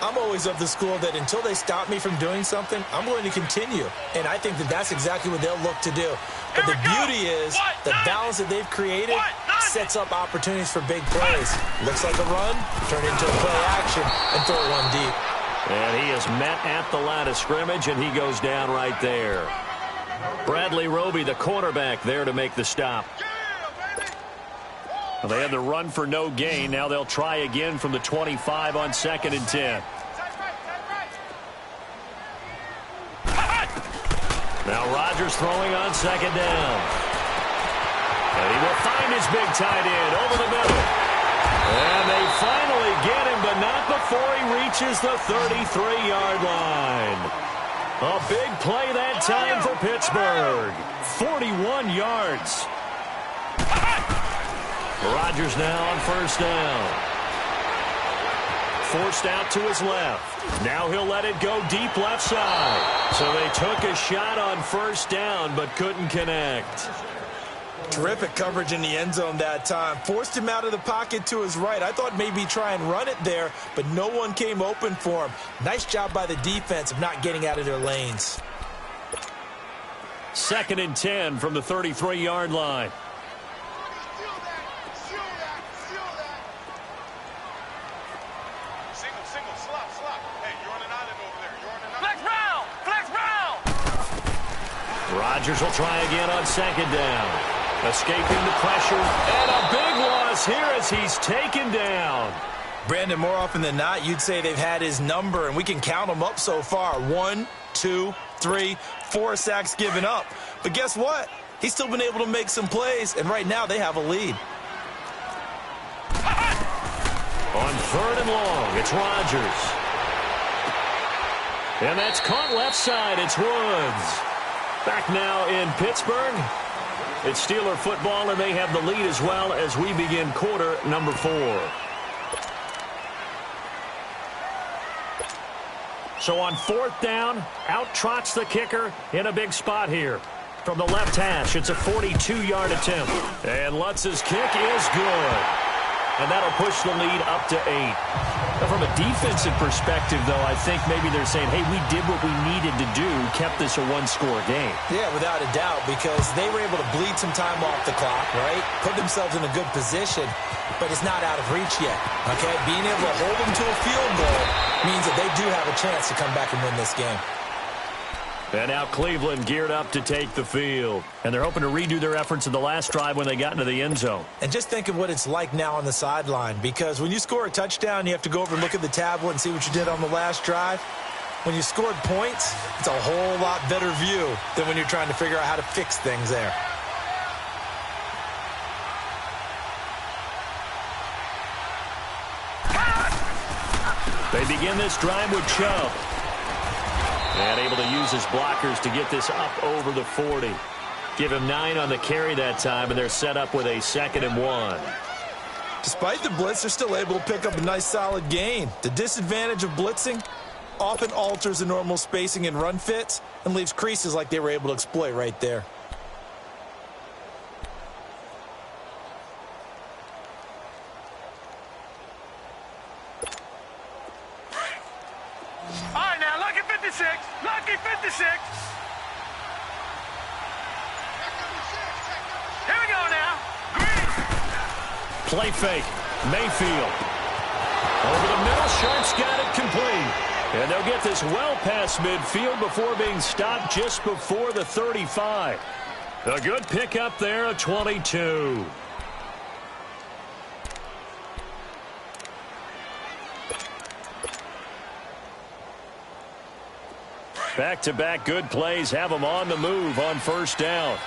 I'm always of the school that until they stop me from doing something, I'm going to continue. And I think that that's exactly what they'll look to do. But the beauty is the balance that they've created sets up opportunities for big plays. Looks like a run, turn into a play action, and throw one deep. And he is met at the line of scrimmage, and he goes down right there. Bradley Roby, the cornerback, there to make the stop. Well, they had the run for no gain. Now they'll try again from the 25 on 2nd and 10. Now Rodgers throwing on 2nd down. And he will find his big tight end over the middle. And they finally get him, but not before he reaches the 33-yard line. A big play that time for Pittsburgh. 41 yards. Rodgers now on 1st down. Forced out to his left. Now he'll let it go deep left side. So they took a shot on 1st down, but couldn't connect. Terrific coverage in the end zone that time. Forced him out of the pocket to his right. I thought maybe try and run it there, but no one came open for him. Nice job by the defense of not getting out of their lanes. 2nd and 10 from the 33-yard line. Rodgers will try again on 2nd down. Escaping the pressure, and a big loss here as he's taken down. Brandon, more often than not, you'd say they've had his number, and we can count them up so far. 1, 2, 3, 4 sacks given up. But guess what? He's still been able to make some plays, and right now they have a lead. On 3rd and long, it's Rodgers. And that's caught left side. It's Woods. Back now in Pittsburgh. It's Steeler football, and they have the lead as well as we begin quarter number 4. So on 4th down, out trots the kicker in a big spot here. From the left hash, it's a 42-yard attempt. And Lutz's kick is good. And that'll push the lead up to 8. Now, from a defensive perspective, though, I think maybe they're saying, hey, we did what we needed to do, kept this a one-score game. Yeah, without a doubt, because they were able to bleed some time off the clock, right? Put themselves in a good position, but it's not out of reach yet, okay? Being able to hold them to a field goal means that they do have a chance to come back and win this game. And now Cleveland geared up to take the field. And they're hoping to redo their efforts in the last drive when they got into the end zone. And just think of what it's like now on the sideline, because when you score a touchdown, you have to go over and look at the tablet and see what you did on the last drive. When you scored points, it's a whole lot better view than when you're trying to figure out how to fix things there. They begin this drive with Chubb. And able to use his blockers to get this up over the 40. Give him 9 on the carry that time, and they're set up with a 2nd and 1. Despite the blitz, they're still able to pick up a nice solid gain. The disadvantage of blitzing often alters the normal spacing and run fits and leaves creases like they were able to exploit right there. All right, now, lucky 56. Lucky 56. Here we go now. Play fake. Mayfield. Over the middle, Sharp's got it complete. And they'll get this well past midfield before being stopped just before the 35. A good pickup there, a 22. Back-to-back good plays have them on the move on first down.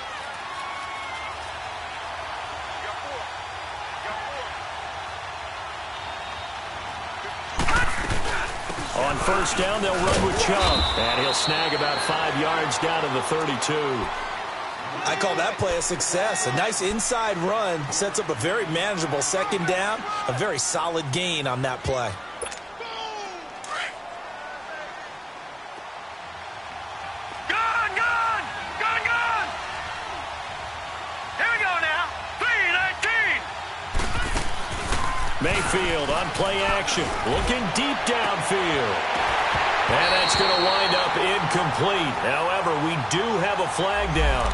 On first down, they'll run with Chubb. And he'll snag about 5 yards down to the 32. I call that play a success. A nice inside run sets up a very manageable second down. A very solid gain on that play. Mayfield on play action, looking deep downfield. And that's going to wind up incomplete. However, we do have a flag down.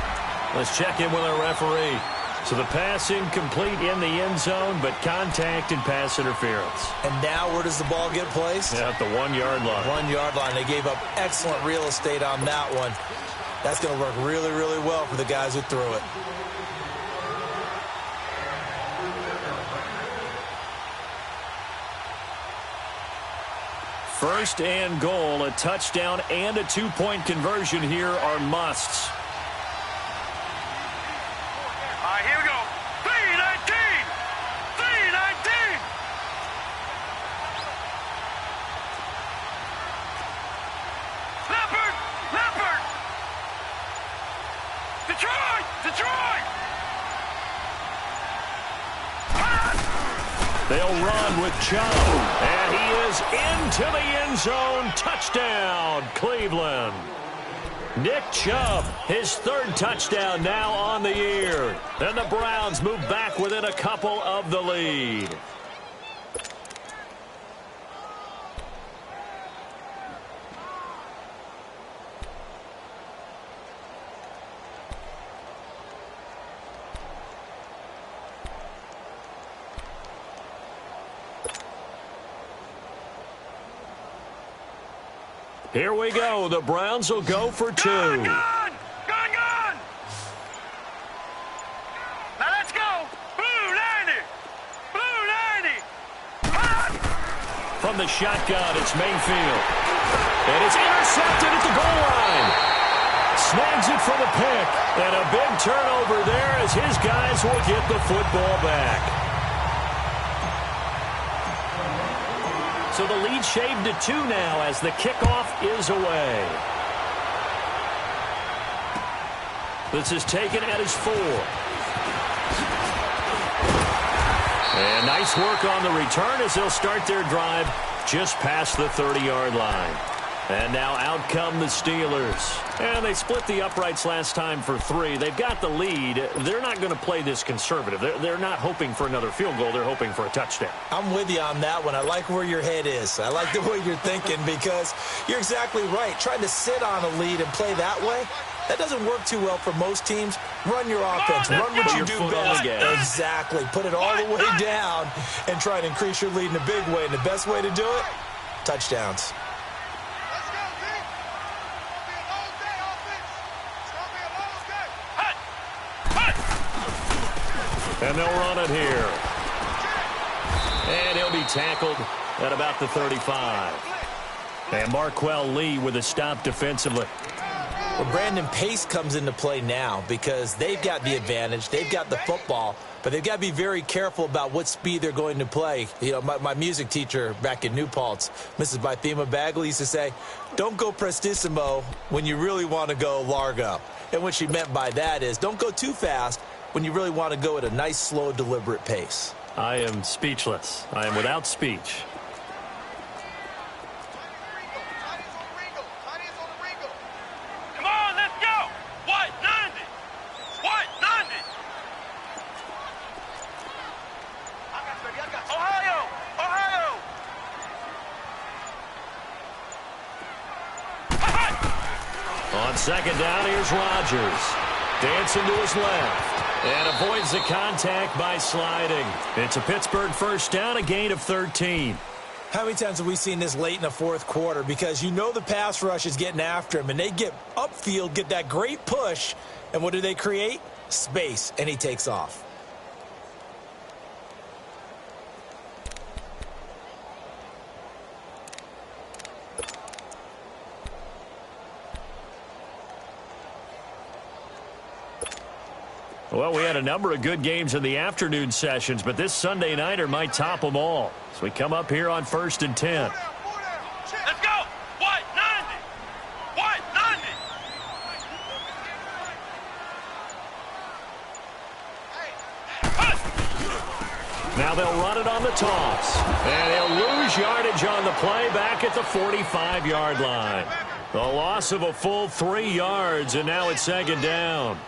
Let's check in with our referee. So the pass incomplete in the end zone, but contact and pass interference. And now where does the ball get placed? At the 1 yard line. 1 yard line. They gave up excellent real estate on that one. That's going to work really, really well for the guys who threw it. First and goal, a touchdown and a 2-point conversion here are musts. All right, here we go. 3-19! 3-19! Leopard! Leopard! Detroit! Detroit! They'll run with Chubb, and he is into the end zone. Touchdown, Cleveland. Nick Chubb, his third touchdown now on the year. And the Browns move back within a couple of the lead. Here we go. The Browns will go for 2. Gone! Gone! Gone! Now let's go! Blue 90! Blue 90! From the shotgun, it's Mayfield. And it's intercepted at the goal line. Snags it for the pick. And a big turnover there as his guys will get the football back. So the lead shaved to 2 now as the kickoff is away. This is taken at his 4. And nice work on the return as they'll start their drive just past the 30-yard line. And now out come the Steelers. And they split the uprights last time for 3. They've got the lead. They're not going to play this conservative. They're not hoping for another field goal. They're hoping for a touchdown. I'm with you on that one. I like where your head is. I like the way you're thinking because you're exactly right. Trying to sit on a lead and play that way, that doesn't work too well for most teams. Run your offense. Run what you do best. Exactly. Put it all the way down and try and increase your lead in a big way. And the best way to do it, touchdowns. And they'll run it here. And he'll be tackled at about the 35. And Marquell Lee with a stop defensively. Well, Brandon, pace comes into play now because they've got the advantage. They've got the football, but they've got to be very careful about what speed they're going to play. You know, my music teacher back in New Paltz, Mrs. Bythema Bagley, used to say, don't go prestissimo when you really want to go largo. And what she meant by that is don't go too fast when you really want to go at a nice, slow, deliberate pace. I am speechless. I am without speech. Come on, let's go! White 90! White 90! Ohio! Ohio! On second down, here's Rodgers. Dancing to his left. And avoids the contact by sliding. It's a Pittsburgh first down, a gain of 13. How many times have we seen this late in the fourth quarter? Because you know the pass rush is getting after him, and they get upfield, get that great push, and what do they create? Space, and he takes off. Well, we had a number of good games in the afternoon sessions, but this Sunday nighter might top them all. So we come up here on 1st and 10. Let's go! White, 90! White, 90! Now they'll run it on the toss. And they'll lose yardage on the play back at the 45-yard line. The loss of a full 3 yards, and now it's 2nd down.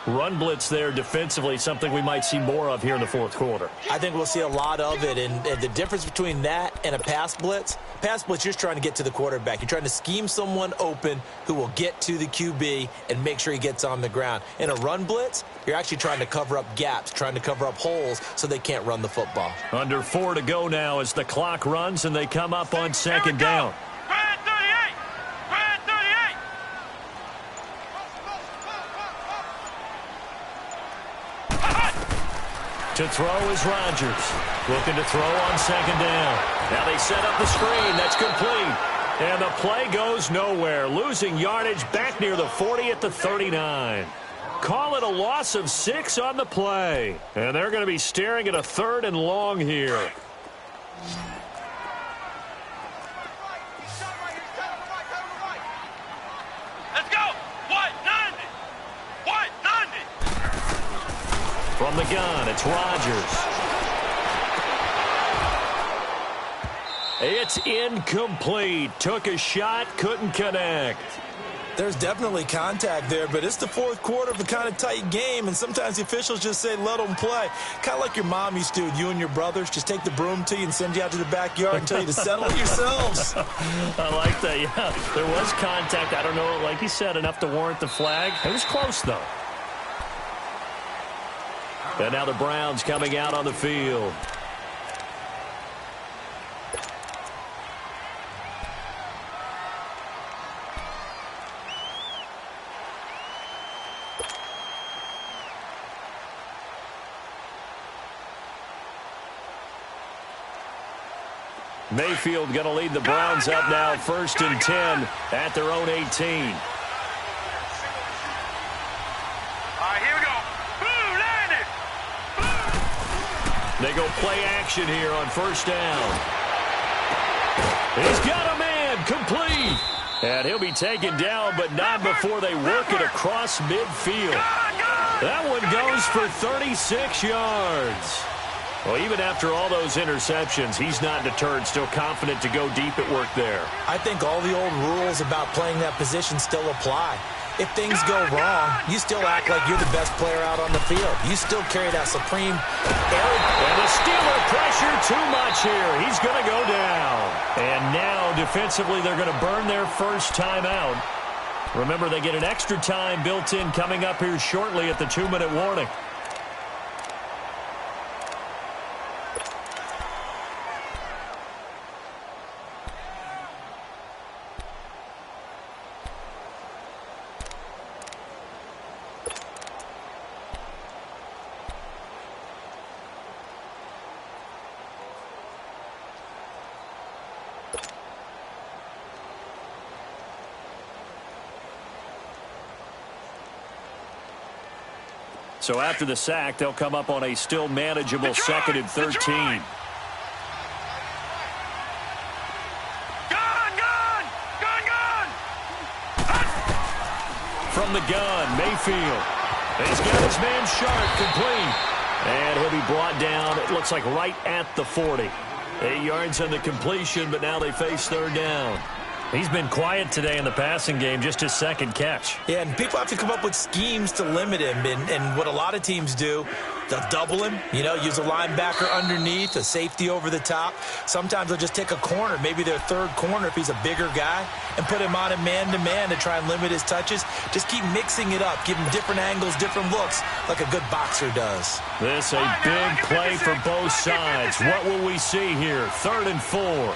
Run blitz there defensively, something we might see more of here in the fourth quarter. I think we'll see a lot of it, and the difference between that and a pass blitz, you're just trying to get to the quarterback. You're trying to scheme someone open who will get to the QB and make sure he gets on the ground. In a run blitz, you're actually trying to cover up gaps, trying to cover up holes so they can't run the football. Under 4 to go now as the clock runs, and they come up on 2nd down. To throw is Rodgers. Looking to throw on 2nd down. Now they set up the screen. That's complete. And the play goes nowhere. Losing yardage back near the 40 at the 39. Call it a loss of 6 on the play. And they're going to be staring at a 3rd and long here. Let's go! White, 90! White, 90! From the gun, it's Rodgers. It's incomplete. Took a shot, couldn't connect. There's definitely contact there, but it's the fourth quarter of a kind of tight game, and sometimes the officials just say, let them play. Kind of like your mom used to with you and your brothers. Just take the broom to you and send you out to the backyard and tell you to settle it yourselves. I like that, yeah. There was contact. I don't know, like you said, enough to warrant the flag. It was close, though. And now the Browns coming out on the field. Mayfield going to lead the Browns up now, 1st and 10 at their own 18. They go play action here on 1st down. He's got a man, complete. And he'll be taken down, but not before they work it across midfield. That one goes for 36 yards. Well, even after all those interceptions, he's not deterred, still confident to go deep at work there. I think all the old rules about playing that position still apply. If things go wrong, you still act like you're the best player out on the field. You still carry that supreme air. And the Steeler pressure too much here. He's going to go down. And now, defensively, they're going to burn their first time out. Remember, they get an extra time built in coming up here shortly at the 2-minute warning. So after the sack, they'll come up on a still manageable 2nd and 13. From the gun, Mayfield. He's got his man Sharp, complete. And he'll be brought down, it looks like right at the 40. 8 yards on the completion, but now they face 3rd down. He's been quiet today in the passing game, just his 2nd catch. Yeah, and people have to come up with schemes to limit him. And what a lot of teams do, they'll double him, use a linebacker underneath, a safety over the top. Sometimes they'll just take a corner, maybe their 3rd corner if he's a bigger guy, and put him on a man-to-man to try and limit his touches. Just keep mixing it up, give him different angles, different looks, like a good boxer does. This a big play for both sides. What will we see here? 3rd and 4.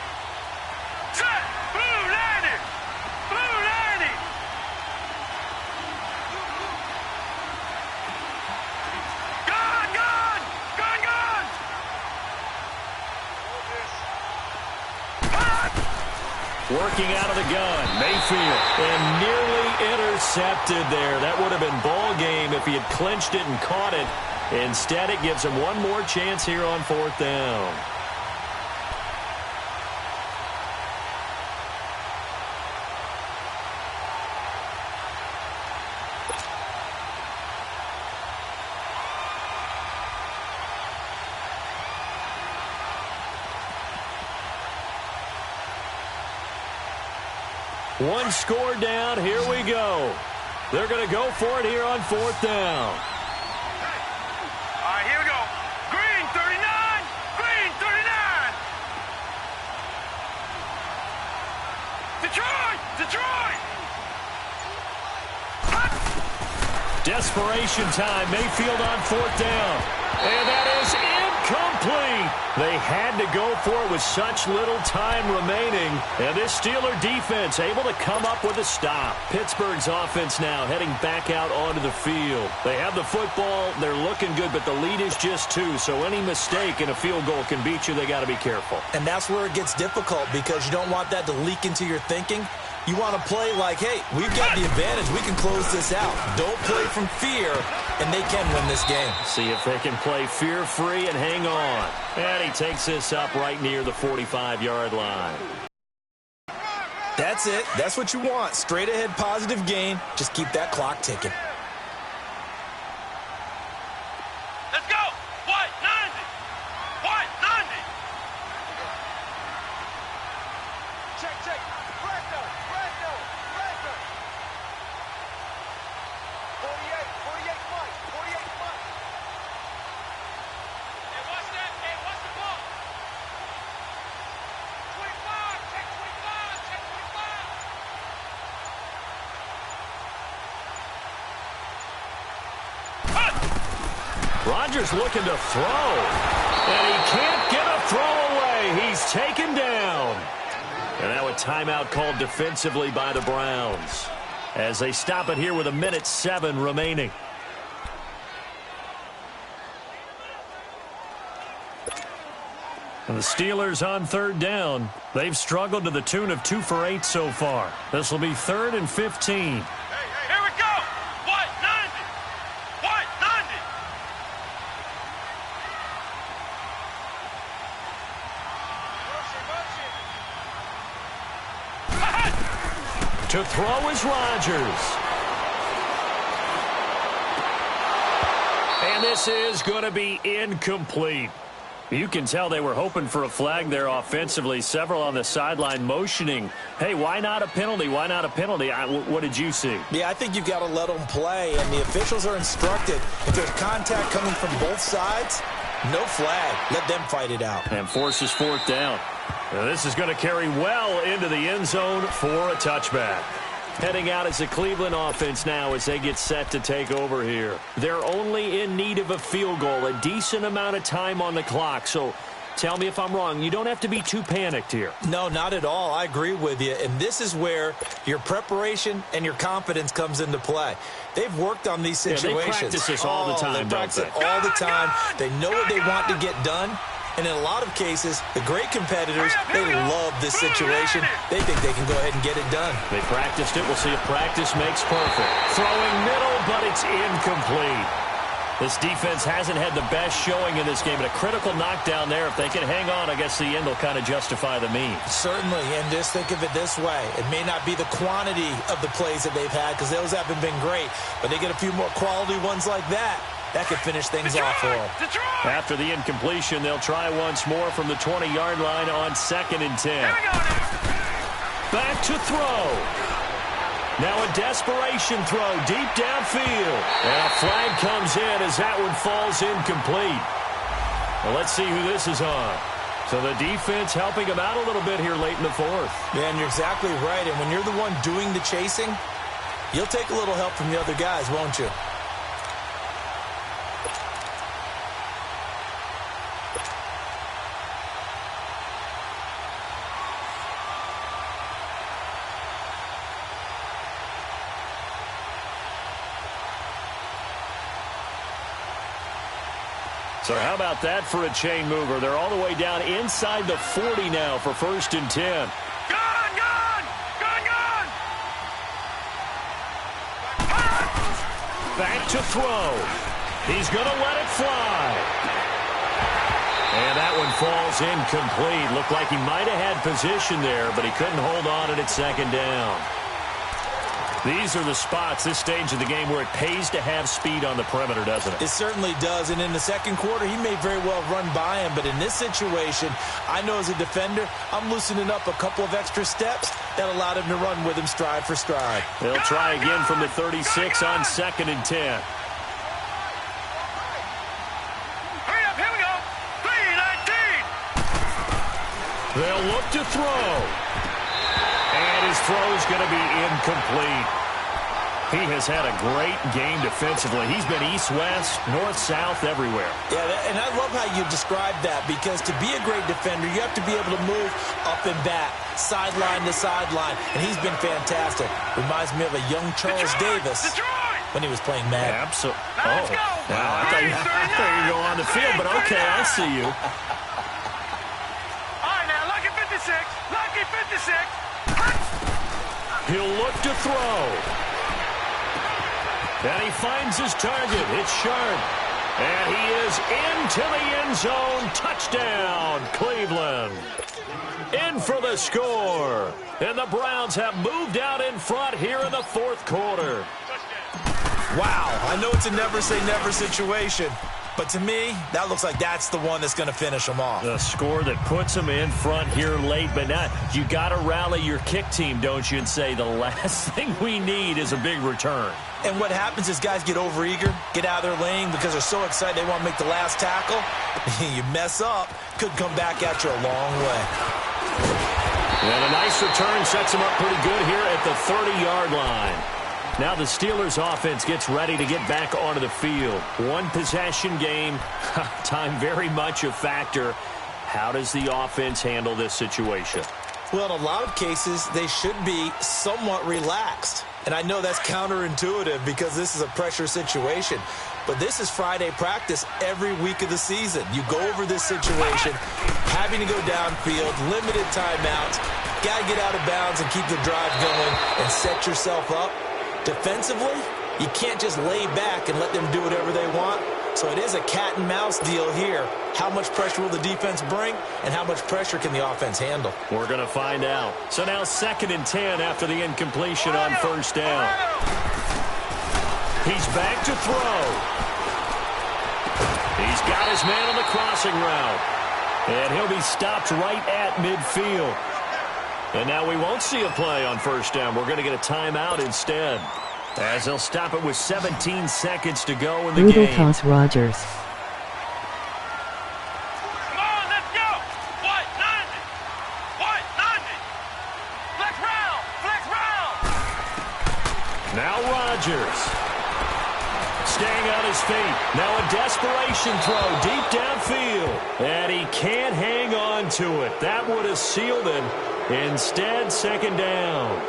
Working out of the gun, Mayfield, and nearly intercepted there. That would have been ball game if he had clinched it and caught it. Instead, it gives him one more chance here on 4th down. One score down. Here we go. They're going to go for it here on 4th down. All right, here we go. Green 39. Green 39. Detroit. Detroit. Desperation time. Mayfield on 4th down. And that is incomplete. They had to go for it with such little time remaining. And this Steeler defense able to come up with a stop. Pittsburgh's offense now heading back out onto the field. They have the football. They're looking good, but the lead is just 2. So any mistake in a field goal can beat you. They got to be careful. And that's where it gets difficult because you don't want that to leak into your thinking. You want to play like, hey, we've got the advantage. We can close this out. Don't play from fear, and they can win this game. See if they can play fear-free and hang on. And he takes this up right near the 45-yard line. That's it. That's what you want. Straight ahead positive gain. Just keep that clock ticking. Let's go. White 90. White 90. Check, check. Brando. 48 Mike. 48 Mike. Hey, watch that. Hey, watch the ball. 25. Check 25. Check 25. Rodgers looking to throw. And he can't get a throw away. He's taken down. And now a timeout called defensively by the Browns as they stop it here with 1:07 remaining. And the Steelers on 3rd down. They've struggled to the tune of 2 for 8 so far. This will be 3rd and 15. Here we go. White 90. White 90. To throw is Rodgers. And this is going to be incomplete. You can tell they were hoping for a flag there offensively. Several on the sideline motioning, hey, why not a penalty? Why not a penalty? What did you see? Yeah, I think you've got to let them play, and the officials are instructed. If there's contact coming from both sides, no flag. Let them fight it out. And forces 4th down. Now this is going to carry well into the end zone for a touchback. Heading out as the Cleveland offense now as they get set to take over here. They're only in need of a field goal, a decent amount of time on the clock. So tell me if I'm wrong. You don't have to be too panicked here. No, not at all. I agree with you. And this is where your preparation and your confidence comes into play. They've worked on these situations. Yeah, they practice this all the time, they practice don't they? it all the time. They know what they want to get done. And in a lot of cases, the great competitors, they love this situation. They think they can go ahead and get it done. They practiced it. We'll see if practice makes perfect. Throwing middle, but it's incomplete. This defense hasn't had the best showing in this game, but a critical knockdown there. If they can hang on, I guess the end will kind of justify the means. Certainly, and just think of it this way. It may not be the quantity of the plays that they've had because those haven't been great, but they get a few more quality ones like that. That could finish things off for them. After the incompletion, they'll try once more from the 20-yard line on 2nd and 10. Back to throw. Now a desperation throw deep downfield. And a flag comes in as that one falls incomplete. Well, let's see who this is on. So the defense helping him out a little bit here late in the 4th. Yeah, and you're exactly right. And when you're the one doing the chasing, you'll take a little help from the other guys, won't you? So how about that for a chain mover? They're all the way down inside the 40 now for 1st and 10. Go! back to throw. He's going to let it fly. And that one falls incomplete. Looked like he might have had position there, but he couldn't hold on at second down. These are the spots, this stage of the game, where it pays to have speed on the perimeter, doesn't it? It certainly does. And in the second quarter, he may very well run by him. But in this situation, I know as a defender, I'm loosening up a couple of extra steps that allowed him to run with him stride for stride. They'll try again from the 36 on 2nd and 10. Hurry up, here we go. 3-19. They'll look to throw. And his throw's going to be incomplete. He has had a great game defensively. He's been east-west, north-south, everywhere. Yeah, and I love how you described that, because to be a great defender, you have to be able to move up and back, sideline to sideline, and he's been fantastic. Reminds me of a young Charles Davis when he was playing Madden. Absolutely. Oh, wow. I thought you were going on the field, but okay, I see you. All right, now, lucky 56. Lucky 56. He'll look to throw. And he finds his target. It's sharp. And he is into the end zone. Touchdown, Cleveland. In for the score. And the Browns have moved out in front here in the fourth quarter. Wow, I know it's a never-say-never situation, but to me, that looks like that's the one that's going to finish them off. The score that puts them in front here late, but now you got to rally your kick team, don't you, and say the last thing we need is a big return. And what happens is guys get overeager, get out of their lane because they're so excited they want to make the last tackle. You mess up, could come back at you a long way. And a nice return sets them up pretty good here at the 30-yard line. Now the Steelers offense gets ready to get back onto the field. One possession game, time very much a factor. How does the offense handle this situation? Well, in a lot of cases, they should be somewhat relaxed. And I know that's counterintuitive because this is a pressure situation. But this is Friday practice every week of the season. You go over this situation, having to go downfield, limited timeouts, got to get out of bounds and keep the drive going and set yourself up. Defensively, you can't just lay back and let them do whatever they want. So it is a cat and mouse deal here. How much pressure will the defense bring, and how much pressure can the offense handle? We're going to find out. So now 2nd and 10 after the incompletion on first down. He's back to throw. He's got his man on the crossing route. And he'll be stopped right at midfield. And now we won't see a play on first down. We're going to get a timeout instead, as they'll stop it with 17 seconds to go in the Brutal game. toss Rodgers. Come on, let's go. White 90. White 90. Flex round. Flex round. Now Rodgers. Staying on his feet. Now a desperation throw deep downfield. And he can't hang on to it. That would have sealed it. Instead, 2nd down.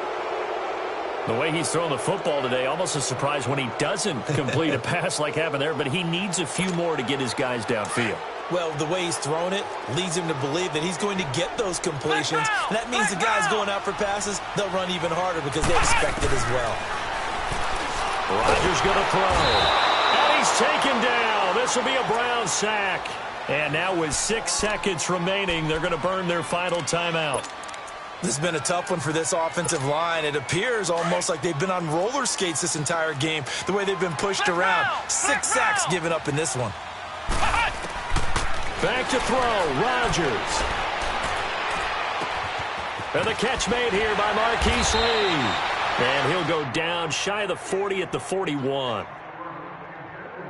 The way he's throwing the football today, almost a surprise when he doesn't complete a pass like happened there, but he needs a few more to get his guys downfield. Well, the way he's thrown it leads him to believe that he's going to get those completions. And that means the guys going out for passes, they'll run even harder because they expect it as well. Rodgers going to throw. And he's taken down. This will be a Brown sack. And now with 6 seconds remaining, they're going to burn their final timeout. This has been a tough one for this offensive line. It appears almost like they've been on roller skates this entire game, the way they've been pushed around. 6 sacks given up in this one. Back to throw, Rodgers. And the catch made here by Marquise Lee. And he'll go down shy of the 40 at the 41.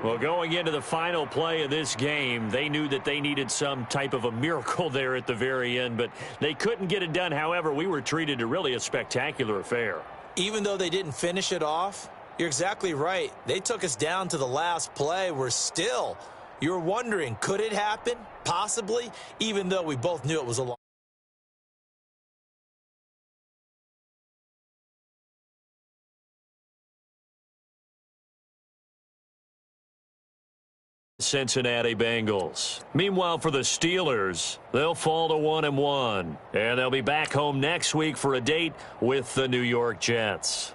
Well, going into the final play of this game, they knew that they needed some type of a miracle there at the very end, but they couldn't get it done. However, we were treated to really a spectacular affair. Even though they didn't finish it off, you're exactly right. They took us down to the last play. You're wondering, could it happen? Possibly, even though we both knew it was a long. Cincinnati Bengals. Meanwhile, for the Steelers, they'll fall to 1-1, and they'll be back home next week for a date with the New York Jets.